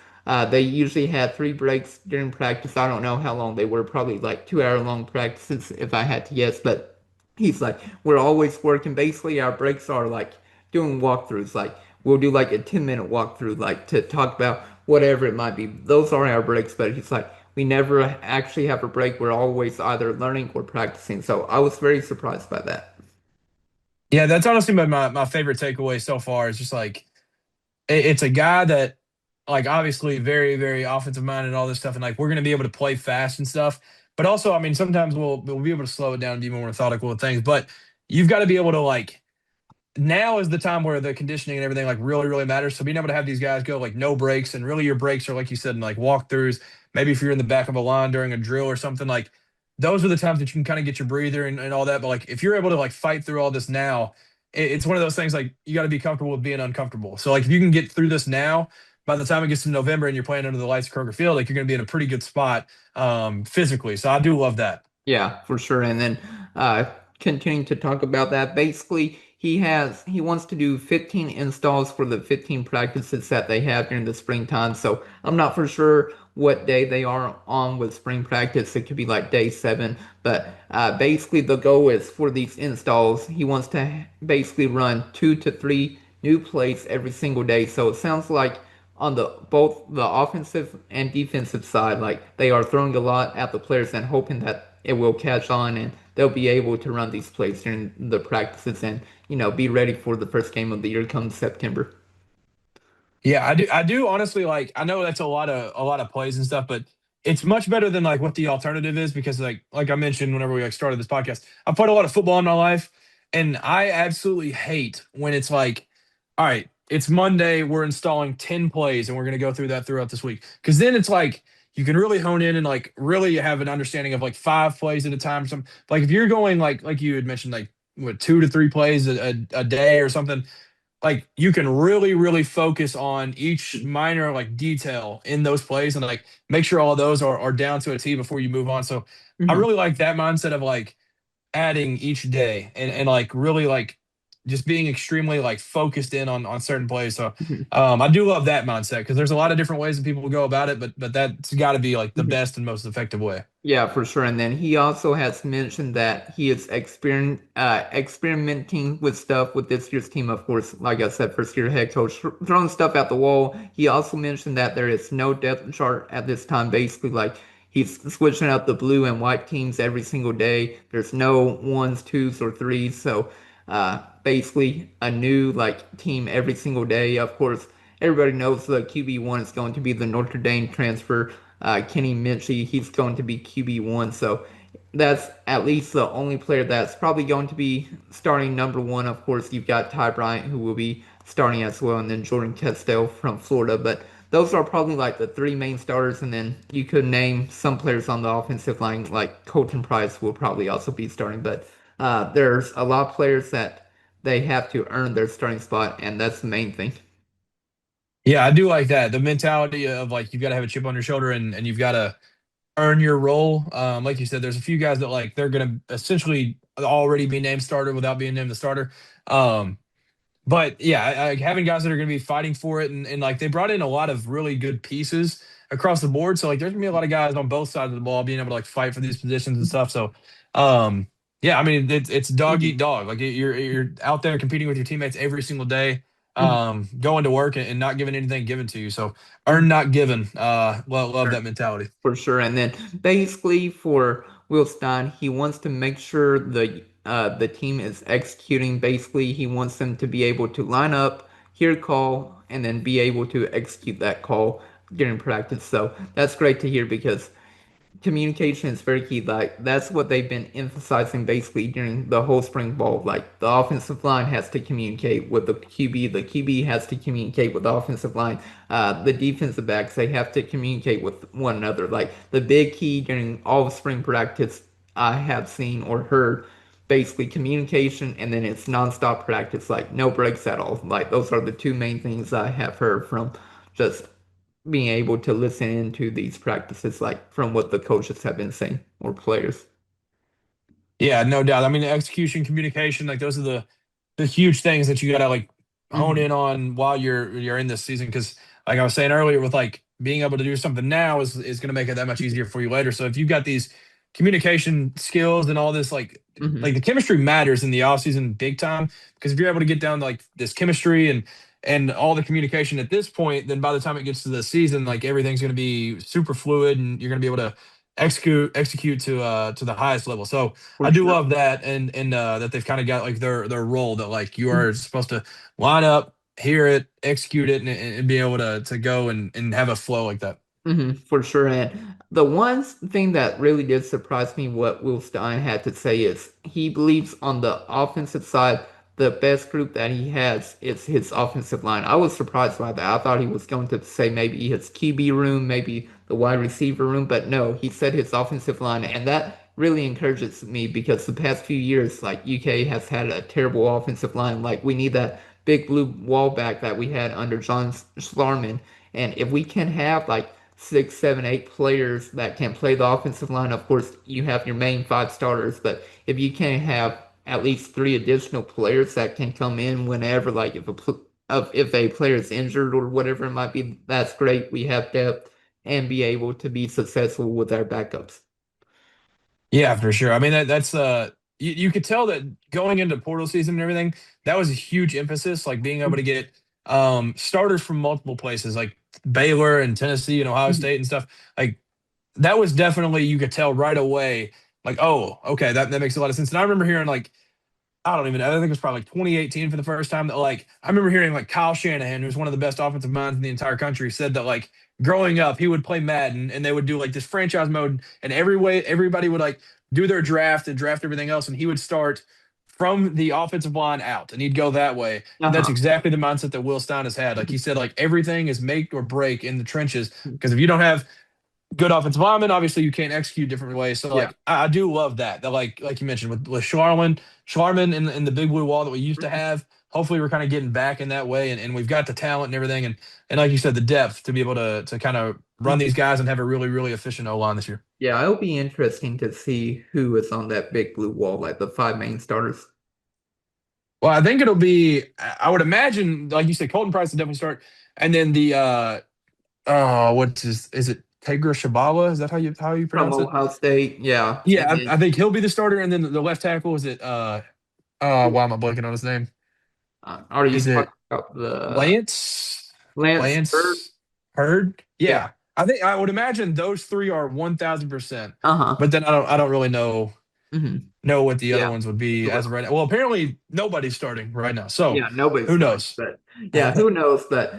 they usually had 3 breaks during practice. I don't know how long they were, probably like 2 hour long practices if I had to guess. But he's like, we're always working. Basically, our breaks are like doing walkthroughs. Like we'll do like a 10-minute walkthrough, like to talk about whatever it might be. Those are our breaks. But he's like, we never actually have a break. We're always either learning or practicing. So I was very surprised by that. Yeah, that's honestly my favorite takeaway so far is just like it's a guy that like obviously very very offensive minded and all this stuff, and like we're gonna be able to play fast and stuff. But also, I mean, sometimes we'll be able to slow it down and be more methodical with things. But you've got to be able to like now is the time where the conditioning and everything like really really matters. So being able to have these guys go like no breaks, and really your breaks are like you said in like walkthroughs. Maybe if you're in the back of a line during a drill or something, like those are the times that you can kind of get your breather and all that. But like if you're able to like fight through all this now, it's one of those things like you got to be comfortable with being uncomfortable. So like if you can get through this now, by the time it gets to November and you're playing under the lights at Kroger Field, like you're going to be in a pretty good spot physically. So I do love that. Yeah, for sure. And then uh continuing to talk about that, basically he wants to do 15 installs for the 15 practices that they have during the springtime. So I'm not for sure what day they are on with spring practice. It could be like day 7, but basically the goal is for these installs, he wants to basically run 2 to 3 new plays every single day. So it sounds like on the both the offensive and defensive side, like they are throwing a lot at the players and hoping that it will catch on and they'll be able to run these plays during the practices and be ready for the first game of the year come September. Yeah, I do honestly like I know that's a lot of plays and stuff, but it's much better than like what the alternative is because like I mentioned whenever we like started this podcast, I've played a lot of football in my life and I absolutely hate when it's like, all right, it's Monday, we're installing 10 plays and we're gonna go through that throughout this week. Cause then it's like you can really hone in and like really have an understanding of like 5 plays at a time or something. Like if you're going like you had mentioned, like what 2 to 3 plays a day or something, like you can really really focus on each minor like detail in those plays and like make sure all of those are down to a T before you move on. So I Mhm. really like that mindset of like adding each day and like really like just being extremely like focused in on certain plays. So I do love that mindset because there's a lot of different ways that people will go about it, but that's got to be like the Mhm. best and most effective way. Yeah, for sure. And then he also has mentioned that he is experimenting with stuff with this year's team. Of course, like I said, first year head coach throwing stuff at the wall. He also mentioned that there is no depth chart at this time. Basically, like he's switching out the blue and white teams every single day. There's no ones, twos, or threes. So, basically a new like team every single day. Of course, everybody knows the QB1 is going to be the Notre Dame transfer. Kenny Minchey, he's going to be QB1. So that's at least the only player that's probably going to be starting number one. Of course, you've got Ty Bryant, who will be starting as well, and then Jordan Castell from Florida. But those are probably like the 3 main starters. And then you could name some players on the offensive line, like Colton Price will probably also be starting. But there's a lot of players that they have to earn their starting spot, and that's the main thing. Yeah, I do like that. The mentality of like you've got to have a chip on your shoulder and you've got to earn your role. Like you said, there's a few guys that like they're gonna essentially already be named starter without being named the starter. Um, but yeah, having guys that are gonna be fighting for it and like they brought in a lot of really good pieces across the board. So like there's gonna be a lot of guys on both sides of the ball being able to like fight for these positions and stuff. So Yeah, I mean it's dog eat Mhm, dog. Like you're out there competing with your teammates every single day, mhm, going to work and not giving anything given to you. So mhm. earn not given. Love Sure. that mentality. For sure. And then basically for Will Stein, he wants to make sure the team is executing. Basically, he wants them to be able to line up, hear call, and then be able to execute that call during practice. So that's great to hear because communication is very key. Like that's what they've been emphasizing basically during the whole spring ball. Like the offensive line has to communicate with the QB has to communicate with the offensive line. The defensive backs they have to communicate with one another. Like the big key during all of spring practice I have seen or heard basically communication and then it's nonstop practice, like no breaks at all. Like those are the two main things I have heard from just being able to listen into these practices, like from what the coaches have been saying or players. Yeah, no doubt. I mean, the execution, communication, like those are the huge things that you gotta like hone Hmm. in on while you're in this season. Because like I was saying earlier, with like being able to do something now is gonna make it that much easier for you later. So if you've got these communication skills and all this like Hmm. the chemistry matters in the off season big time. Because if you're able to get down to like this chemistry and all the communication at this point, then by the time it gets to the season, like everything's gonna be super fluid and you're gonna be able to execute to the highest level. So For I do sure. love that, and that they've kind of got like their role that like you are Mhm. supposed to line up, hear it, execute it, and be able to go and have a flow like that. For sure. And the one thing that really did surprise me, what Will Stein had to say is he believes on the offensive side, the best group that he has is his offensive line. I was surprised by that. I thought he was going to say maybe his QB room, maybe the wide receiver room, but no, he said his offensive line. And that really encourages me because the past few years, like UK has had a terrible offensive line. Like we need that big blue wall back that we had under John Schlarman. And if we can have like six, seven, eight players that can play the offensive line. Of course, you have your main five starters, but if you can have at least three additional players that can come in whenever, like if a player is injured or whatever it might be, that's great. We have depth and be able to be successful with our backups. Yeah, for sure. I mean that's you could tell that going into portal season and everything, that was a huge emphasis, like being able to get starters from multiple places, like Baylor and Tennessee and Ohio Mhm. State and stuff. Like that was definitely you could tell right away, like, oh, okay, that makes a lot of sense. And I remember hearing like I don't even know. I think it was probably like 2018 for the first time that like I remember hearing like Kyle Shanahan, who's one of the best offensive minds in the entire country, said that like growing up he would play Madden and they would do like this franchise mode and everybody would like do their draft and draft everything else and he would start from the offensive line out and he'd go that way. And that's Uh-huh. exactly the mindset that Will Stein has had. Like he said, like everything is make or break in the trenches because if you don't have good offensive lineman. Obviously, you can't execute different ways. So, Yeah. like, I do love that. That, like you mentioned, with Schlarman in the big blue wall that we used to have. Hopefully, we're kind of getting back in that way, and we've got the talent and everything, and like you said, the depth to be able to kind of run these guys and have a really efficient O line this year. Yeah, it'll be interesting to see who is on that big blue wall, like the five main starters. Well, I think it'll be. I would imagine, like you said, Colton Price will definitely start, and then the what's his? Is it Tegra Shabala? Is that how you From pronounce it? Ohio State, yeah. And Yeah, I then think he'll be the starter, and then the left tackle is it why am I blanking on his name? are you Is talking it about the Lance? Lance Bird? Lance Heard? Yeah. Yeah. I think I would imagine those three are 1000%. Uh-huh. But then I don't really know what the other Yeah. ones would be Sure. as of right now. Well, apparently nobody's starting right now. So Yeah, nobody's who starting, knows? but yeah, who knows? But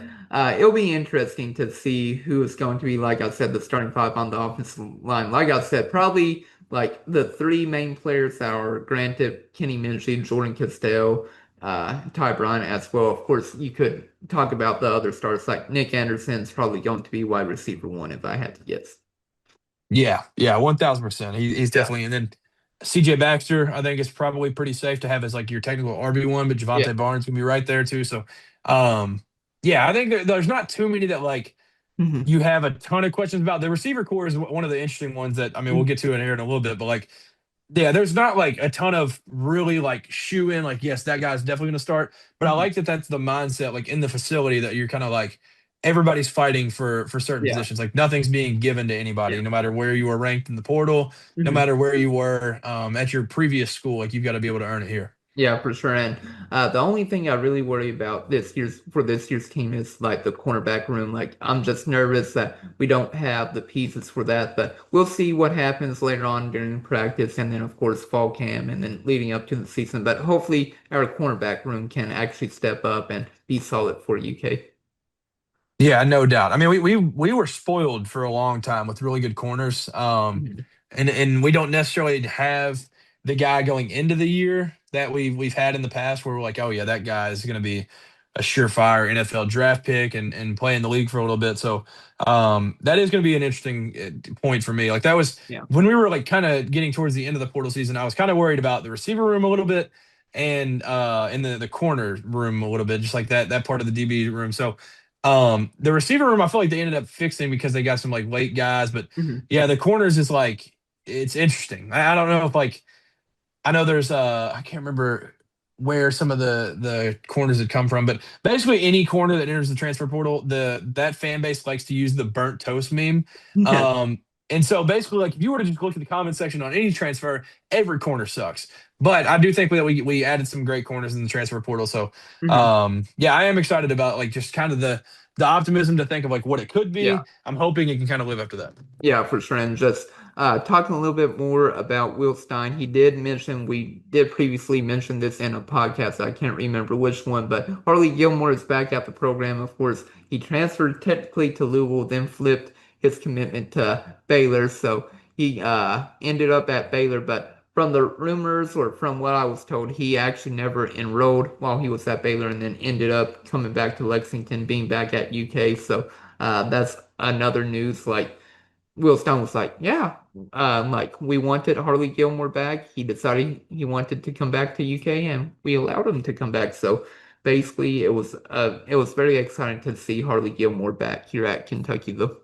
it'll be interesting to see who is going to be, like I said, the starting five on the offensive line. Like I said, probably like the three main players that are granted Kenny Minchey, Jordan Castell, Ty Bryant as well. Of course, you could talk about the other stars like Nick Anderson's probably going to be wide receiver one if I had to guess. Yeah, 1000%. He's Yeah. definitely and then CJ Baxter, I think it's probably pretty safe to have as like your technical RB1, but Yeah. Javante Barnes can be right there too. So yeah, I think there's not too many that like Hmm. you have a ton of questions about. The receiver core is one of the interesting ones that I mean we'll get to it here in a little bit, but like yeah, there's not like a ton of really like shoe in like yes that guy's definitely going to start, but I Hmm. like that that's the mindset like in the facility that you're kind of like everybody's fighting for certain Yeah. positions. Like nothing's being given to Yeah. anybody, no matter where you were ranked in the portal, no Mhm. matter where you were at your previous school. Like you've got to be able to earn it here. Yeah, for sure. And the only thing I really worry about this year's team is like the cornerback room. Like I'm just nervous that we don't have the pieces for that. But we'll see what happens later on during practice, and then of course fall camp, and then leading up to the season. But hopefully our cornerback room can actually step up and be solid for UK. Yeah, no doubt. I mean, we were spoiled for a long time with really good corners. Mhm. And we don't necessarily have the guy going into the year that we've had in the past where we're like, oh yeah, that guy is going to be a surefire NFL draft pick and play in the league for a little bit. So that is going to be an interesting point for me. Like that was Yeah. when we were like kind of getting towards the end of the portal season. I was kind of worried about the receiver room a little bit and in the corner room a little bit, just like that part of the DB room. So the receiver room, I feel like they ended up fixing because they got some like late guys, but Mhm. yeah, the corners is like it's interesting. I don't know if like I know there's I can't remember where some of the corners had come from, but basically any corner that enters the transfer portal, that fan base likes to use the burnt toast meme. Yeah. Um, and so basically, like if you were to just look at the comment section on any transfer, every corner sucks. But I do think that we added some great corners in the transfer portal. So Mhm. yeah, I am excited about like just kind of the optimism to think of like what it could Yeah. be. I'm hoping it can kind of live up to that. Yeah, for sure. And just talking a little bit more about Will Stein, he did mention, we did previously mention this in a podcast. I can't remember which one, but Harley Gilmore is back at the program. Of course, he transferred technically to Louisville, then flipped his commitment to Baylor. So he ended up at Baylor. But from the rumors or from what I was told, he actually never enrolled while he was at Baylor and then ended up coming back to Lexington, being back at UK. So that's another news. Like, Will Stein was like, yeah, like we wanted Harley Gilmore back. He decided he wanted to come back to UK, and we allowed him to come back. So basically, it was very exciting to see Harley Gilmore back here at Kentucky, though.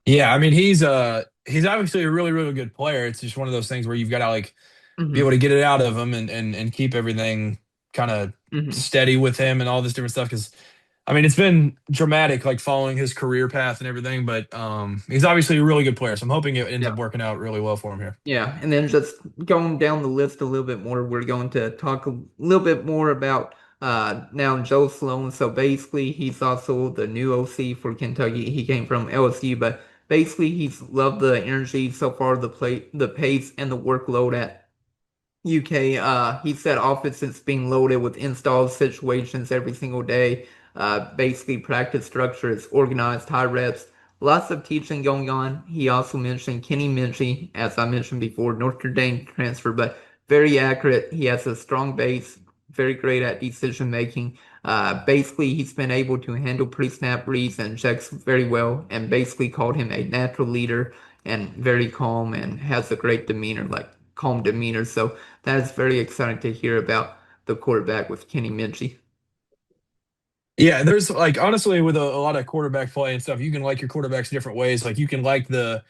Yeah, I mean he's obviously a really good player. It's just one of those things where you've got to like be able Hmm. to get it out of him and keep everything kind of Hmm. steady with him and all this different stuff. Because I mean, it's been dramatic, like following his career path and everything. But he's obviously a really good player, so I'm hoping it ends Yeah. up working out really well for him here. Yeah, and then just going down the list a little bit more, we're going to talk a little bit more about now Joe Sloan. So basically, he's also the new OC for Kentucky. He came from LSU, but basically, he's loved the energy so far, the pace, and the workload at UK. He said office is being loaded with install situations every single day. Basically, practice structure is organized, high reps, lots of teaching going on. He also mentioned Kenny Minchey, as I mentioned before, Notre Dame transfer, but very accurate. He has a strong base, very great at decision making. Basically, he's been able to handle pre-snap reads and checks very well, and basically called him a natural leader and very calm and has a great demeanor, like calm demeanor. So that is very exciting to hear about the quarterback with Kenny Minchey. Yeah, there's like honestly with a lot of quarterback play and stuff, you can like your quarterbacks different ways. Like you can like the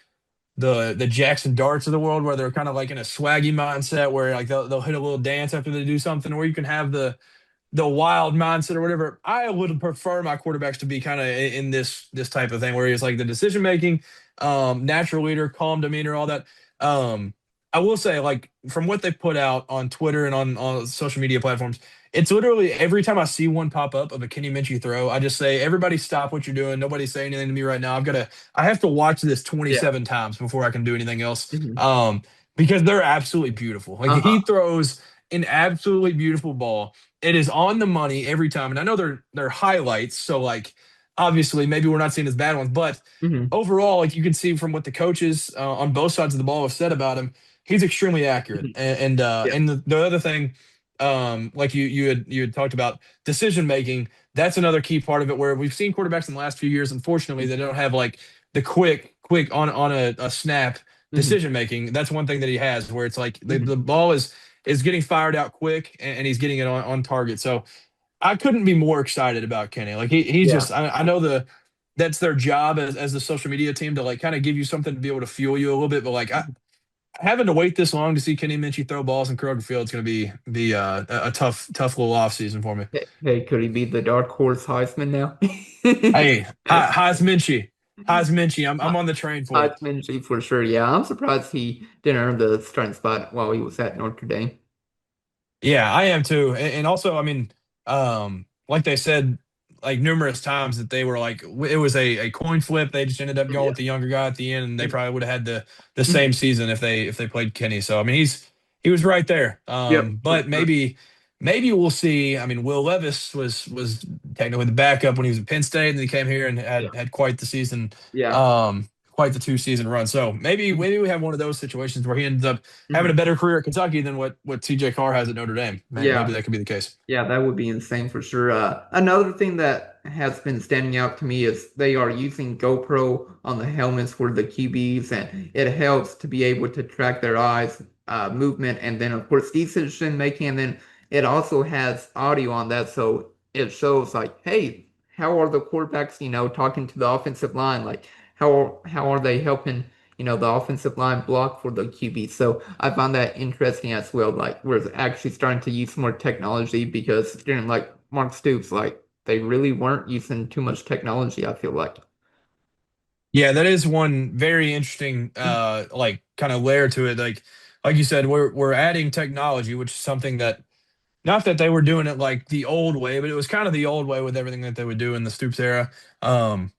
Jackson Darts of the world where they're kind of like in a swaggy mindset where like they'll hit a little dance after they do something, or you can have the wild mindset or whatever. I would prefer my quarterbacks to be kind of in this type of thing where he's like the decision making, natural leader, calm demeanor, all that. I will say, like from what they put out on Twitter and on social media platforms, it's literally every time I see one pop up of a Kenny Minchey throw, I just say, "Everybody, stop what you're doing. Nobody say anything to me right now. I have to watch this Yeah. 27 times before I can do anything else." Hmm. Because they're absolutely beautiful. Like Uh-huh. he throws an absolutely beautiful ball. It is on the money every time. And I know they're highlights, so like obviously maybe we're not seeing his bad ones, but Hmm. overall, like you can see from what the coaches on both sides of the ball have said about him, he's extremely accurate. Hmm. And Yeah. and the other thing, like you had talked about decision making, that's another key part of it where we've seen quarterbacks in the last few years, unfortunately, they don't have like the quick on a snap Hmm. decision making. That's one thing that he has where it's like the Hmm. ball is getting fired out quick and he's getting it on target. So I couldn't be more excited about Kenny. Like he's Yeah. just I know that's their job as the social media team to like kind of give you something to be able to fuel you a little bit, but like having to wait this long to see Kenny Minchey throw balls in Kroger Field is going to be a tough little off season for me. Hey, could he be the dark horse Heisman now? Hey, how's Minchey? How's Minchey? I'm on the train for it. Heisman for sure. Yeah, I'm surprised he didn't earn the starting spot while he was at Notre Dame. Yeah, I am too. And also, I mean, like they said, like numerous times that they were like it was a coin flip. They just ended up going Yeah. with the younger guy at the end, and they probably would have had the same season if they played Kenny. So I mean, he was right there. Yep, for But sure. maybe we'll see. I mean, Will Levis was technically the backup when he was at Penn State, and he came here and Yeah. had quite the season, Yeah. quite the 2 season run. So maybe we have one of those situations where he ends up having a Mhm. better career at Kentucky than what TJ Carr has at Notre Dame. Maybe Yeah. that could be the case. Yeah, that would be insane for sure. Another thing that has been standing out to me is they are using GoPro on the helmets for the QBs, and it helps to be able to track their eyes, movement, and then of course decision making. And then it also has audio on that, so it shows like, hey, how are the quarterbacks, talking to the offensive line? Like, how are they helping, the offensive line block for the QB? So I found that interesting as well. Like we're actually starting to use more technology because during like Mark Stoops, like they really weren't using too much technology, I feel like. Yeah, that is one very interesting like kind of layer to it. Like you said, we're adding technology, which is something that not that they were doing it like the old way, but it was kind of the old way with everything that they would do in the Stoops era. Um,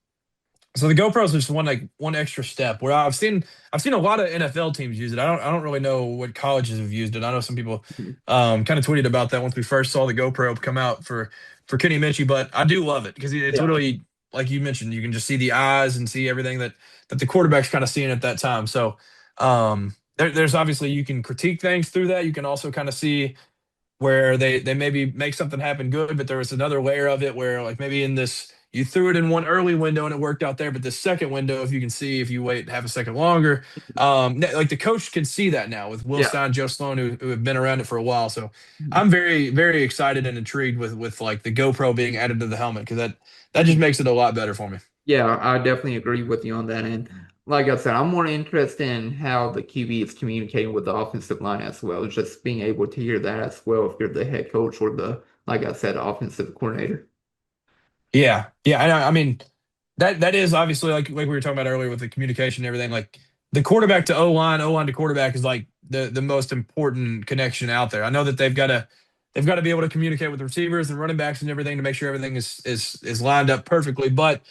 So the GoPros is just one extra step where I've seen a lot of NFL teams use it. I don't really know what colleges have used it. I know some people kind of tweeted about that once we first saw the GoPro come out for Kenny Minchey, but I do love it because it's Yeah. literally like you mentioned, you can just see the eyes and see everything that the quarterback's kind of seeing at that time. So there's obviously you can critique things through that. You can also kind of see where they maybe make something happen good, but there was another layer of it where like maybe in this you threw it in one early window and it worked out there, but the second window, if you can see, if you wait half a second longer, like the coach can see that now with Will Yeah. Stein, Joe Sloan, who have been around it for a while. So I'm very excited and intrigued with like the GoPro being added to the helmet because that just makes it a lot better for me. Yeah, I definitely agree with you on that. And like I said, I'm more interested in how the QB is communicating with the offensive line as well. Just being able to hear that as well if you're the head coach or like I said, offensive coordinator. Yeah. I mean, that is obviously like we were talking about earlier with the communication and everything. Like the quarterback to O line to quarterback is like the most important connection out there. I know that they've got to be able to communicate with the receivers and running backs and everything to make sure everything is lined up perfectly. But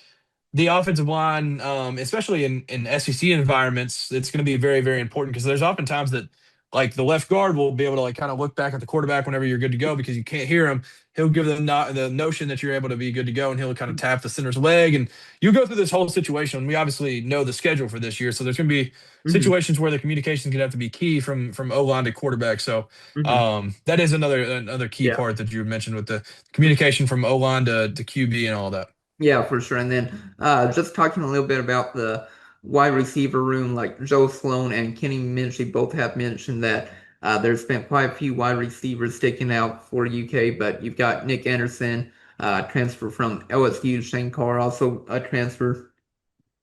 the offensive line, especially in SEC environments, it's going to be very important because there's oftentimes that like the left guard will be able to like kind of look back at the quarterback whenever you're good to go because you can't hear him. He'll give them the notion that you're able to be good to go, and he'll kind of tap the center's leg, and you go through this whole situation. We obviously know the schedule for this year, so there's going to be Hmm. situations where the communication could have to be key from O line to quarterback. So Hmm. that is another key Yeah. part that you mentioned with the communication from O line to QB and all that. Yeah, for sure. And then just talking a little bit about the wide receiver room, like Joe Sloan and Kenny Minchey both have mentioned that there's been quite a few wide receivers sticking out for UK, but you've got Nick Anderson, transfer from LSU, Shane Carr, also a transfer.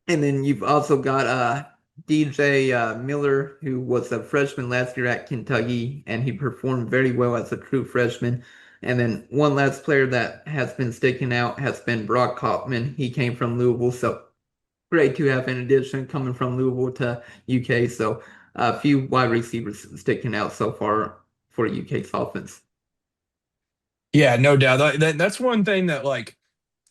And then you've also got DJ Miller, who was a freshman last year at Kentucky, and he performed very well as a true freshman. And then one last player that has been sticking out has been Brock Kopman. He came from Louisville, so great to have an addition coming from Louisville to UK. So a few wide receivers sticking out so far for UK's offense. Yeah, no doubt. That's one thing that like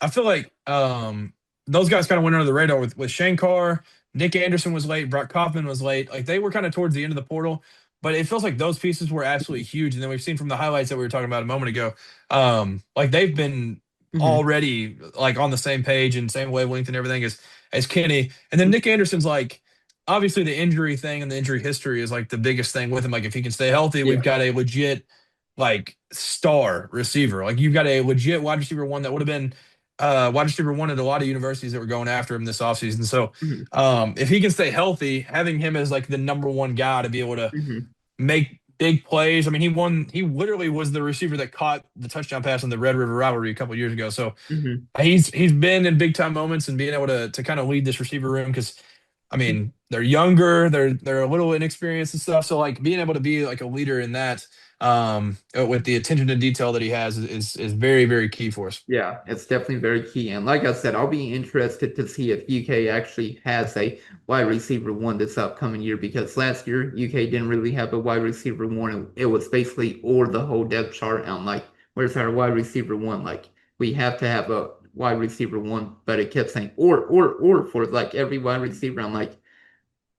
I feel like those guys kind of went under the radar with Shane Carr, Nick Anderson was late, Brock Kaufman was late. Like they were kind of towards the end of the portal, but it feels like those pieces were absolutely huge. And then we've seen from the highlights that we were talking about a moment ago, like they've been Hmm. already like on the same page and same wavelength and everything as Kenny. And then Nick Anderson's like obviously the injury thing and the injury history is like the biggest thing with him. Like if he can stay healthy, we've Yeah. got a legit like star receiver. Like you've got a legit wide receiver one that would have been wide receiver one at a lot of universities that were going after him this offseason. So Hmm. if he can stay healthy, having him as like the number one guy to be able to Hmm. make big plays. I mean, he literally was the receiver that caught the touchdown pass in the Red River rivalry a couple of years ago. So Hmm. he's been in big time moments and being able to kind of lead this receiver room because I mean, they're younger, they're a little inexperienced and stuff. So like being able to be like a leader in that, with the attention to detail that he has is very, very key for us. Yeah, it's definitely very key. And like I said, I'll be interested to see if UK actually has a wide receiver one this upcoming year because last year UK didn't really have a wide receiver one. It was basically or the whole depth chart. And I'm like, where's our wide receiver one? Like we have to have a wide receiver one, but it kept saying or for like every wide receiver. I'm like,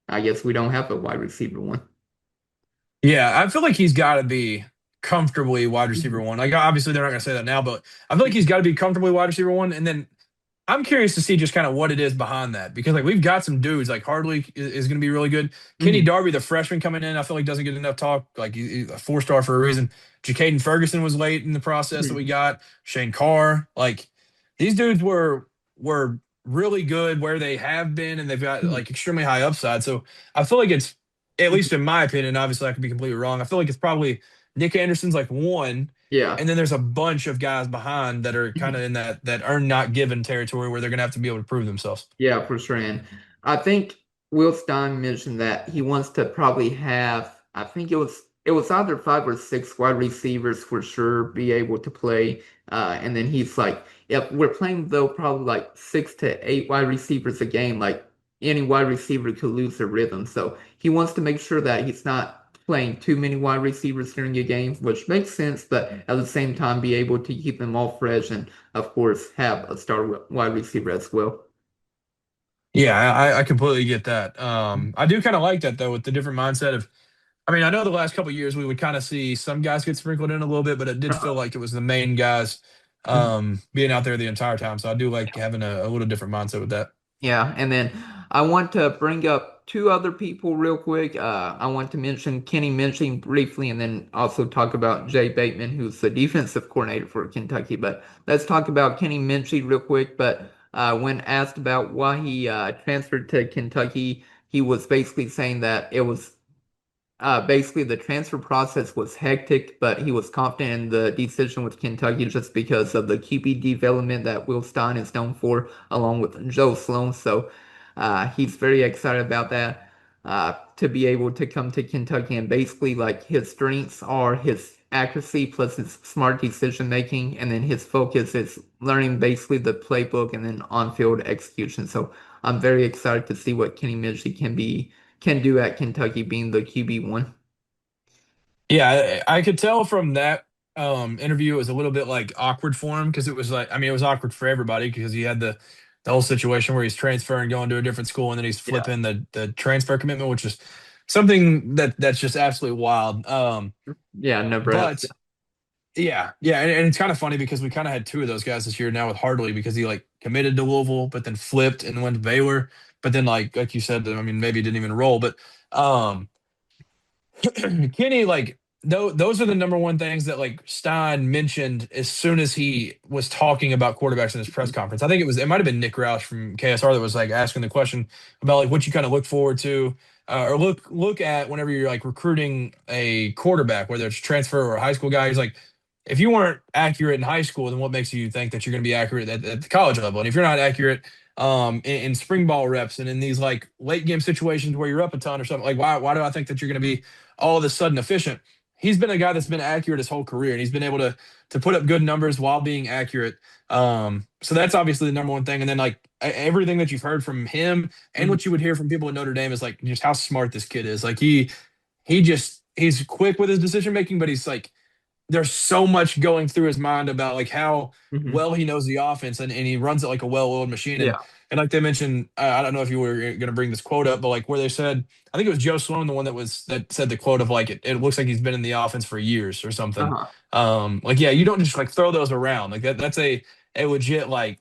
I guess we don't have a wide receiver one. Yeah, I feel like he's got to be comfortably wide receiver Mhm. one. Like obviously they're not going to say that now, but I feel like he's got to be comfortably wide receiver one. And then I'm curious to see just kind of what it is behind that because like we've got some dudes like Hardley is going to be really good. Kenny Mhm. Darby, the freshman coming in, I feel like doesn't get enough talk. Like he's a 4-star for a reason. Jacaden Ferguson was late in the process that we Mhm. got. Shane Carr, like these dudes were really good where they have been, and they've got Mhm. like extremely high upside. So I feel like it's at Mhm. least in my opinion. Obviously, I could be completely wrong. I feel like it's probably Nick Anderson's like one. Yeah. And then there's a bunch of guys behind that are kind of in that are not given territory where they're going to have to be able to prove themselves. Yeah, for sure. And I think Will Stein mentioned that he wants to probably have, I think it was either five or six wide receivers for sure be able to play. And then he's like, if we're playing though probably like 6 to 8 wide receivers a game, like any wide receiver could lose their rhythm. So he wants to make sure that he's not playing too many wide receivers during a game, which makes sense, but at the same time be able to keep them all fresh and of course have a star wide receiver as well. Yeah, I completely get that. I do kind of like that though, with the different mindset of. I mean, I know the last couple of years we would kind of see some guys get sprinkled in a little bit, but it did feel Uh-huh. like it was the main guys Mhm. being out there the entire time. So I do like having a little different mindset with that. Yeah, and then I want to bring up two other people real quick. I want to mention Kenny Minchey briefly, and then also talk about Jay Bateman, who's the defensive coordinator for Kentucky. But let's talk about Kenny Minchey real quick. But when asked about why he transferred to Kentucky, he was basically saying that it was basically, the transfer process was hectic, but he was confident in the decision with Kentucky just because of the QB development that Will Stein is known for, along with Joe Sloan. So he's very excited about that to be able to come to Kentucky. And basically, like his strengths are his accuracy plus his smart decision making, and then his focus is learning basically the playbook and then on-field execution. So I'm very excited to see what Kenny Minchey can do at Kentucky being the QB1. Yeah, I could tell from that interview it was a little bit like awkward for him because it was like I mean it was awkward for everybody because he had the whole situation where he's transferring going to a different school and then he's Yeah. flipping the transfer commitment, which is something that's just absolutely wild. Yeah, But Nebraska. yeah, and it's kind of funny because we kind of had two of those guys this year now with Hardley because he like committed to Louisville but then flipped and went to Baylor, but then like you said, I mean maybe didn't even roll, but um Kenny, like those are the number one things that like Stein mentioned as soon as he was talking about quarterbacks in his press conference. I think it might have been Nick Roush from KSR that was like asking the question about like what you kind of look forward to or look at whenever you're like recruiting a quarterback, whether it's transfer or a high school guy. He's like, if you weren't accurate in high school, then what makes you think that you're going to be accurate at the college level? And if you're not accurate in spring ball reps and in these like late game situations where you're up a ton or something, like why do I think that you're going to be all of a sudden efficient? He's been a guy that's been accurate his whole career, and he's been able to put up good numbers while being accurate. So that's obviously the number one thing. And then like everything that you've heard from him and Mhm. what you would hear from people at Notre Dame is like just how smart this kid is. Like he's quick with his decision making, but he's like there's so much going through his mind about like how Mhm. well he knows the offense and he runs it like a well-oiled machine. And Yeah. like they mentioned, I don't know if you were going to bring this quote up, but like where they said, I think it was Joe Sloan, the one that said the quote of like it looks like he's been in the offense for years or something. Uh-huh. Like yeah, you don't just like throw those around like that's a legit like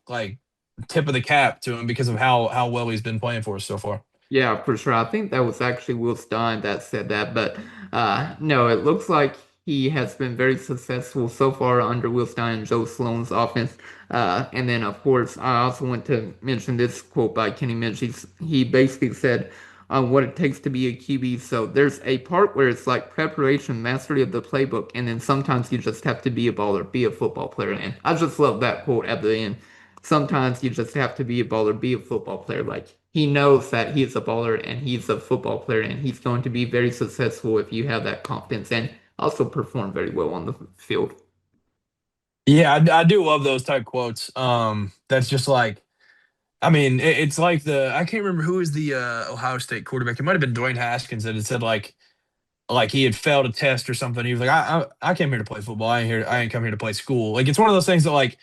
tip of the cap to him because of how well he's been playing for us so far. Yeah, for sure. I think that was actually Will Stein that said that, but no, it looks like he has been very successful so far under Will Stein and Joe Sloan's offense. And then, of course, I also want to mention this quote by Kenny Minchey. He basically said what it takes to be a QB. So there's a part where it's like preparation, mastery of the playbook, and then sometimes you just have to be a baller, be a football player. And I just love that quote at the end. Sometimes you just have to be a baller, be a football player. Like he knows that he's a baller and he's a football player and he's going to be very successful if you have that confidence and also perform very well on the field. Yeah, I do love those type quotes. That's just like, I mean, it's like I can't remember who is the Ohio State quarterback. It might have been Dwayne Haskins that had said like he had failed a test or something. He was like, I came here to play football. I ain't come here to play school. Like it's one of those things that like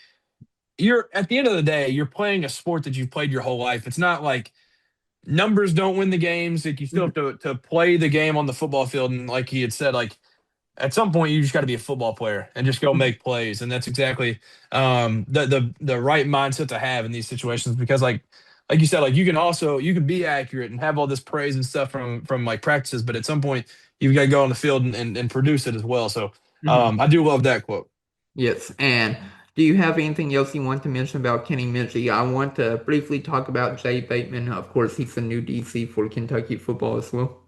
you're at the end of the day, you're playing a sport that you've played your whole life. It's not like numbers don't win the games. Like you still have to play the game on the football field. And like he had said, like at some point you just got to be a football player and just go make plays. And that's exactly the right mindset to have in these situations because like you said, like you can be accurate and have all this praise and stuff from like practices, but at some point you've got to go on the field and produce it as well. So I do love that quote. Yes, and do you have anything else you want to mention about Kenny Minchey? I want to briefly talk about Jay Bateman. Of course, he's the new DC for Kentucky football as well.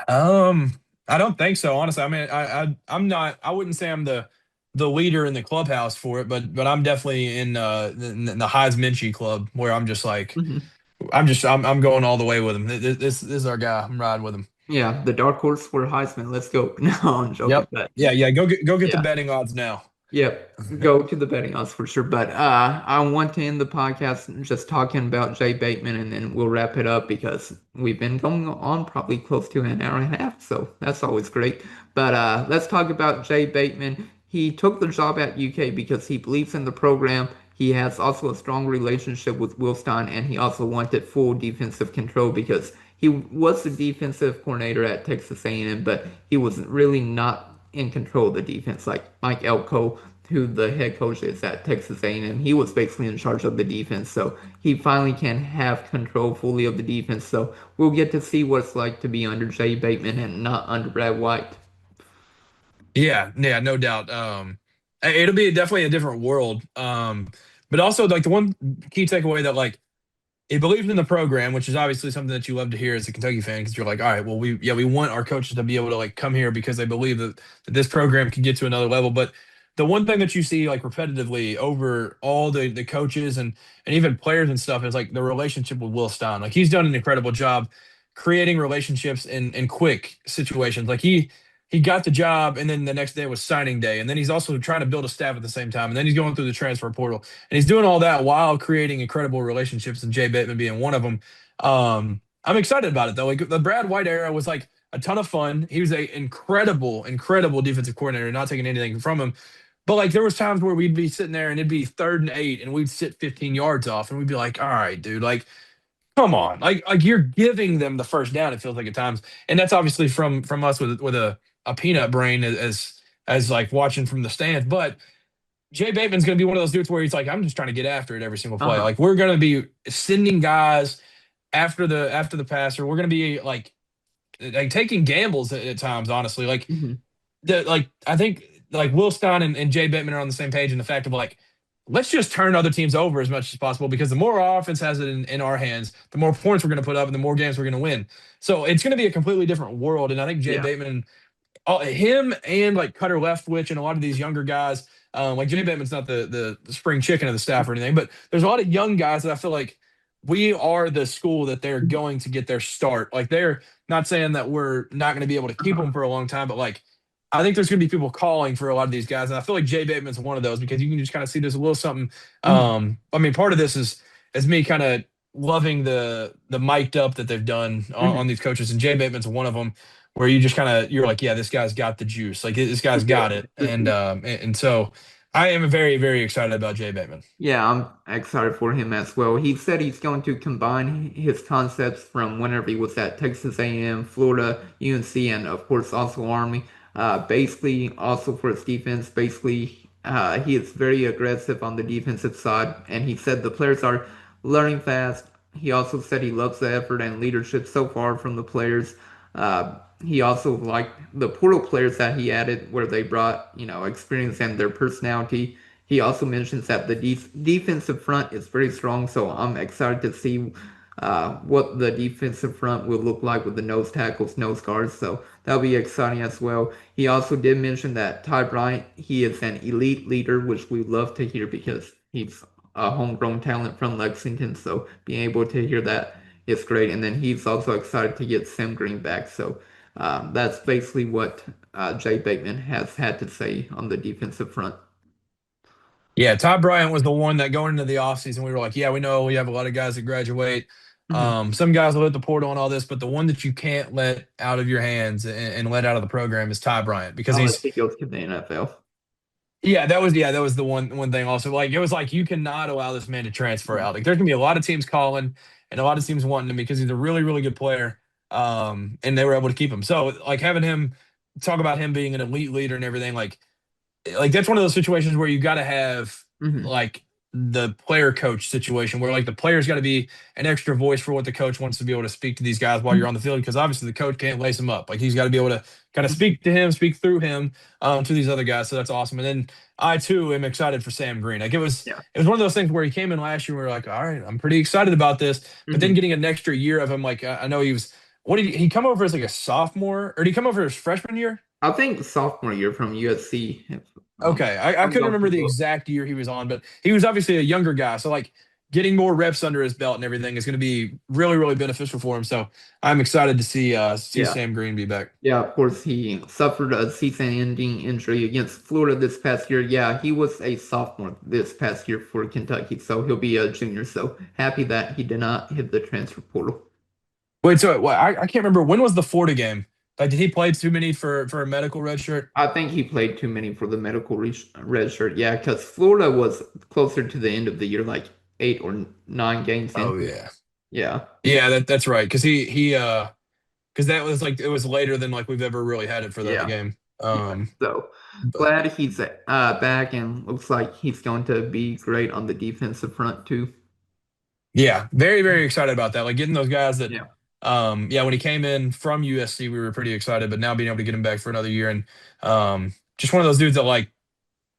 Um, I don't think so, honestly. I mean, I'm not. I wouldn't say I'm the leader in the clubhouse for it, but I'm definitely in the Heisman club where I'm just like Mhm. I'm going all the way with him. This is our guy. I'm riding with him. Yeah, the dark horse for Heisman. Let's go. No, I'm joking, Yep. but Yeah. Go get the yeah. betting odds now. Yep, go to the betting odds for sure. But I want to end the podcast just talking about Jay Bateman, and then we'll wrap it up because we've been going on probably close to an hour and a half, so that's always great. But let's talk about Jay Bateman. He took the job at UK because he believes in the program. He has also a strong relationship with Will Stein, and he also wanted full defensive control because he was the defensive coordinator at Texas A&M, but he was really not in control of the defense. Like Mike Elko, who the head coach is at Texas A&M, he was basically in charge of the defense. So he finally can have control fully of the defense. So we'll get to see what it's like to be under Jay Bateman and not under Brad White. Yeah, no doubt. It'll be definitely a different world. But also like the one key takeaway that like he believes in the program, which is obviously something that you love to hear as a Kentucky fan, because you're like, all right, well, we want our coaches to be able to like come here because they believe that this program can get to another level. But the one thing that you see like repetitively over all the coaches and even players and stuff is like the relationship with Will Stein. Like he's done an incredible job creating relationships in quick situations. Like he got the job and then the next day was signing day. And then he's also trying to build a staff at the same time. And then he's going through the transfer portal. And he's doing all that while creating incredible relationships, and Jay Bateman being one of them. I'm excited about it though. Like the Brad White era was like a ton of fun. He was a incredible defensive coordinator, not taking anything from him. But like there was times where we'd be sitting there and it'd be 3rd and 8 and we'd sit 15 yards off and we'd be like, all right, dude, like come on. Like you're giving them the first down, it feels like at times. And that's obviously from us with a peanut brain as like watching from the stands. But Jay Bateman's going to be one of those dudes where he's like, I'm just trying to get after it every single play. Uh-huh. Like we're going to be sending guys after the passer. We're going to be like taking gambles at times. Honestly, like Hmm. I think like Will Stein and Jay Bateman are on the same page in the fact of like let's just turn other teams over as much as possible because the more our offense has it in our hands, the more points we're going to put up and the more games we're going to win. So it's going to be a completely different world. And I think Jay Yeah. Bateman him and like Cutter Leftwich and a lot of these younger guys, like Jay Bateman's not the spring chicken of the staff or anything, but there's a lot of young guys that I feel like we are the school that they're going to get their start. Like they're not saying that we're not going to be able to keep Uh-huh. them for a long time, but like I think there's going to be people calling for a lot of these guys, and I feel like Jay Bateman's one of those because you can just kind of see there's a little something. Mhm. I mean, part of this is me kind of loving the mic'd up that they've done on Mhm. these coaches, and Jay Bateman's one of them where you just kind of you're like, yeah, this guy's got the juice. Like this guy's Yeah. got it. And so I am very excited about Jay Bateman. Yeah, I'm excited for him as well. He said he's going to combine his concepts from whenever he was at Texas A&M, Florida, UNC, and of course also Army. Basically, also for his defense, basically, he is very aggressive on the defensive side, and he said the players are learning fast. He also said he loves the effort and leadership so far from the players. He also liked the portal players that he added, where they brought, experience and their personality. He also mentions that the defensive front is very strong, so I'm excited to see what the defensive front will look like with the nose tackles, nose guards. So that'll be exciting as well. He also did mention that Ty Bryant, he is an elite leader, which we love to hear because he's a homegrown talent from Lexington. So being able to hear that is great. And then he's also excited to get Sam Green back. So that's basically what Jay Bateman has had to say on the defensive front. Yeah, Todd Bryant was the one that going into the offseason, we were like, yeah, we know we have a lot of guys that graduate. Mhm. Some guys will hit the portal and all this, but the one that you can't let out of your hands and let out of the program is Todd Bryant because Unless he's he goes to the NFL. yeah, that was the one thing also. Like it was like you cannot allow this man to transfer Mhm. out. Like there's gonna be a lot of teams calling and a lot of teams wanting him because he's a really, really good player. And they were able to keep him. So like having him talk about him being an elite leader and everything, like that's one of those situations where you got to have Mhm. like the player coach situation where like the player's got to be an extra voice for what the coach wants to be able to speak to these guys while you're on the field because obviously the coach can't lace them up. Like he's got to be able to kind of speak to him, speak through him to these other guys. So that's awesome. And then I too am excited for Sam Green. Like Yeah. it was one of those things where he came in last year and we were like, all right, I'm pretty excited about this. But then Mhm. getting an extra year of him, like I know he was what did he come over as like a sophomore or did he come over his freshman year? I think sophomore year from USC. If, Okay, I I'm couldn't going to remember the look. exact year he was on, but he was obviously a younger guy. So like getting more reps under his belt and everything is going to be really, really beneficial for him. So I'm excited to see Yeah. Sam Green be back. Yeah, of course, he suffered a season-ending injury against Florida this past year. Yeah, he was a sophomore this past year for Kentucky, so he'll be a junior. So happy that he did not hit the transfer portal. Wait, so I can't remember when was the Florida game? Like, did he play too many for a medical red shirt? I think he played too many for the medical red shirt. Yeah, because Florida was closer to the end of the year, like 8 or 9 games Oh into it. yeah, Yeah. yeah, that's right. Because he because that was like it was later than like we've ever really had it for that Yeah. game. Yeah. So But glad he's back and looks like he's going to be great on the defensive front too. yeah, very, very excited about that. Like getting those guys that, Yeah. yeah, when he came in from USC, we were pretty excited. But now being able to get him back for another year and just one of those dudes that like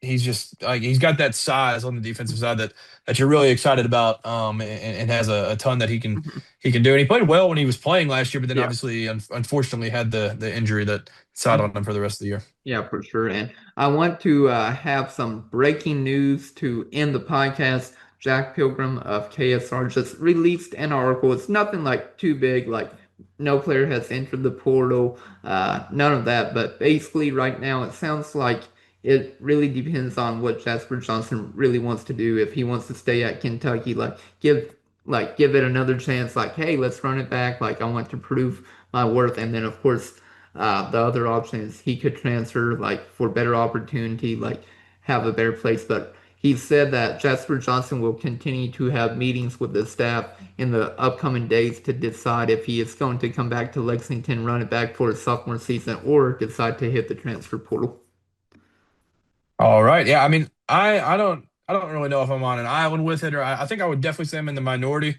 he's just like he's got that size on the defensive side that you're really excited about, and has a ton that Mhm. he can do. And he played well when he was playing last year, but then Yeah. obviously, unfortunately, had the injury that sat on Mhm. him for the rest of the year. Yeah, for sure. And I want to have some breaking news to end the podcast. Jack Pilgrim of KSR just released an article. It's nothing like too big, like no player has entered the portal, none of that. But basically, right now, it sounds like it really depends on what Jasper Johnson really wants to do. If he wants to stay at Kentucky, give it another chance. Like, hey, let's run it back. Like, I want to prove my worth. And then, of course. The other option is he could transfer like for better opportunity, like have a better place. But he said that Jasper Johnson will continue to have meetings with the staff in the upcoming days to decide if he is going to come back to Lexington, run it back for his sophomore season, or decide to hit the transfer portal. All right. Yeah. I mean, I don't really know if I'm on an island with it, or I think I would definitely say I'm in the minority,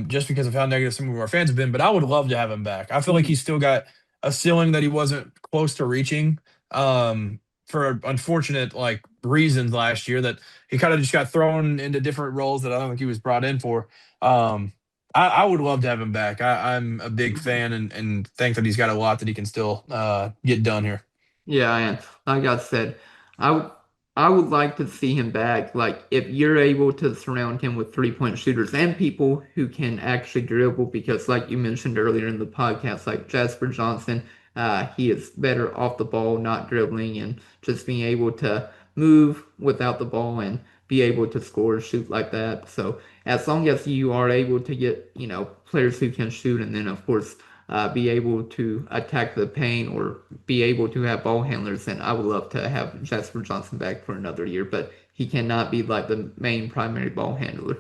just because of how negative some of our fans have been. But I would love to have him back. I feel like Mhm. he's still got a ceiling that he wasn't close to reaching, for unfortunate like reasons last year that he kind of just got thrown into different roles that I don't think he was brought in for. Um, I would love to have him back. I'm a big Mhm. fan and think that he's got a lot that he can still get done here. Yeah, and like I said, I would I would like to see him back. Like if you're able to surround him with 3-point shooters and people who can actually dribble, because like you mentioned earlier in the podcast, like Jasper Johnson, he is better off the ball, not dribbling, and just being able to move without the ball and be able to score, shoot like that. So as long as you are able to get, players who can shoot, and then of course be able to attack the paint or be able to have ball handlers, and I would love to have Jasper Johnson back for another year, but he cannot be like the main primary ball handler.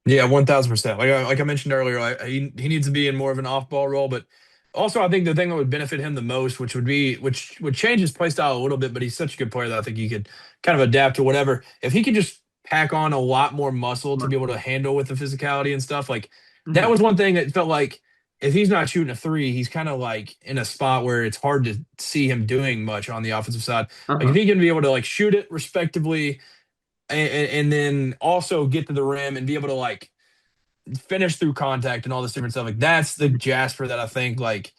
Yeah, 1000%. Like I mentioned earlier, he needs to be in more of an off-ball role, but also I think the thing that would benefit him the most, which would change his play style a little bit, but he's such a good player that I think he could kind of adapt to whatever. If he could just pack on a lot more muscle to be able to handle with the physicality and stuff, like that Mm-hmm. was one thing that felt like if he's not shooting a three, he's kind of like in a spot where it's hard to see him doing much on the offensive side. Like if Uh-huh. he can be able to like shoot it respectively and then also get to the rim and be able to like finish through contact and all this different stuff. Like that's the Jasper that I think like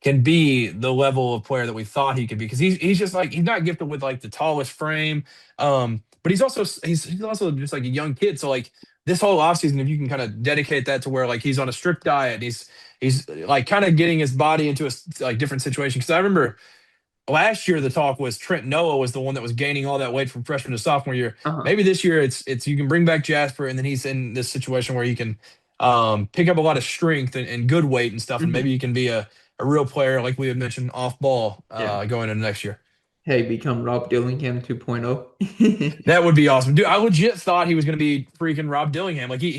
can be the level of player that we thought he could be because he's just like he's not gifted with like the tallest frame, but but he's also just like a young kid. So like this whole offseason, if you can kind of dedicate that to where like he's on a strict diet, he's like kind of getting his body into a like different situation. Because I remember last year the talk was Trent Noah was the one that was gaining all that weight from freshman to sophomore year. Uh-huh. Maybe this year it's you can bring back Jasper, and then he's in this situation where he can pick up a lot of strength and good weight and stuff, and maybe Hmm. he can be a real player like we had mentioned off ball Yeah. going into next year. Hey, become Rob Dillingham 2.0. That would be awesome, dude. I legit thought he was going to be freaking Rob Dillingham. Like Yeah.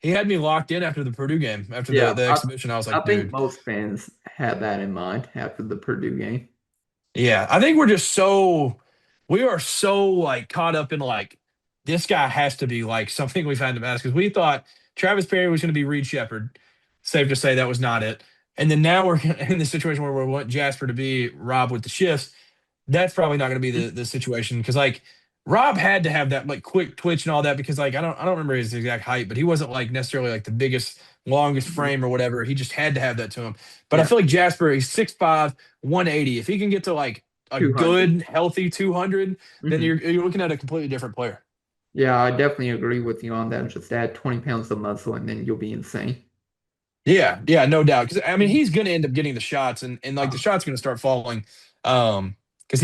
he had me locked in after the Purdue game after Yeah. the exhibition. I was I like, think dude. most fans had that in mind after the Purdue game. Yeah, I think we are so like caught up in like this guy has to be like something we've had to ask because we thought Travis Perry was going to be Reed Shepard. Safe to say that was not it. And then now we're in the situation where we want Jasper to be Rob with the shifts. That's probably not going to be the situation because like Rob had to have that like quick twitch and all that because like I don't remember his exact height, but he wasn't like necessarily like the biggest, longest Mhm. frame or whatever. He just had to have that to him. But I Yeah. feel like Jasper, he's 6'5", 180. If he can get to like a 200. good, healthy 200, then Hmm. you're looking at a completely different player. Yeah, I definitely agree with you on that. Just add 20 pounds of muscle and then you'll be insane. Yeah, yeah, no doubt. Because I mean, Mhm. he's going to end up getting the shots, and like the Uh, shots going to start falling, because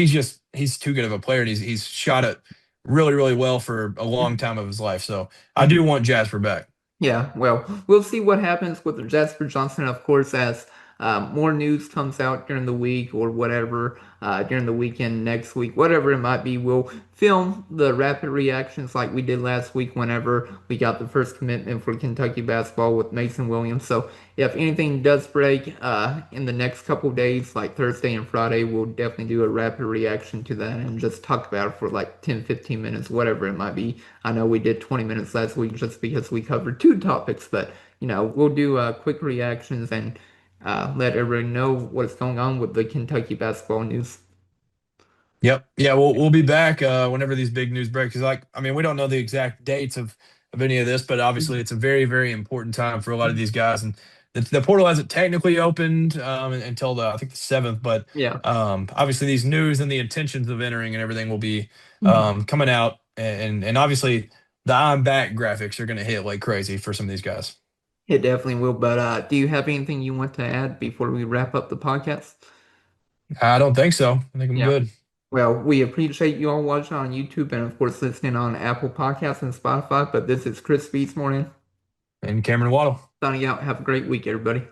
he's too good of a player, and he's shot it really really well for a long mhm. time of his life. So I do Mhm. want Jasper back. Yeah, well, we'll see what happens with Jasper Johnson, of course, as more news comes out during the week or whatever, during the weekend, next week, whatever it might be. We'll film the rapid reactions like we did last week whenever we got the first commitment for Kentucky basketball with Mason Williams. So if anything does break in the next couple days, like Thursday and Friday, we'll definitely do a rapid reaction to that and just talk about it for like 10, 15 minutes, whatever it might be. I know we did 20 minutes last week just because we covered two topics, but we'll do quick reactions and let everybody know what's going on with the Kentucky basketball news. Yep. Yeah, we'll be back whenever these big news break. Because like I mean, we don't know the exact dates of any of this, but obviously Mhm. it's a very very important time for a lot of Mhm. these guys. And the portal hasn't technically opened until the I think the 7th, but Yeah. obviously these news and the intentions of entering and everything will be Mhm. coming out, and obviously the I'm back graphics are going to hit like crazy for some of these guys. It definitely will. But do you have anything you want to add before we wrap up the podcast? I don't think so. I think I'm Yeah. good. Well, we appreciate you all watching on YouTube and, of course, listening on Apple Podcasts and Spotify. But this is Chris Beats Morning And Cameron Waddle. signing out. Have a great week, everybody.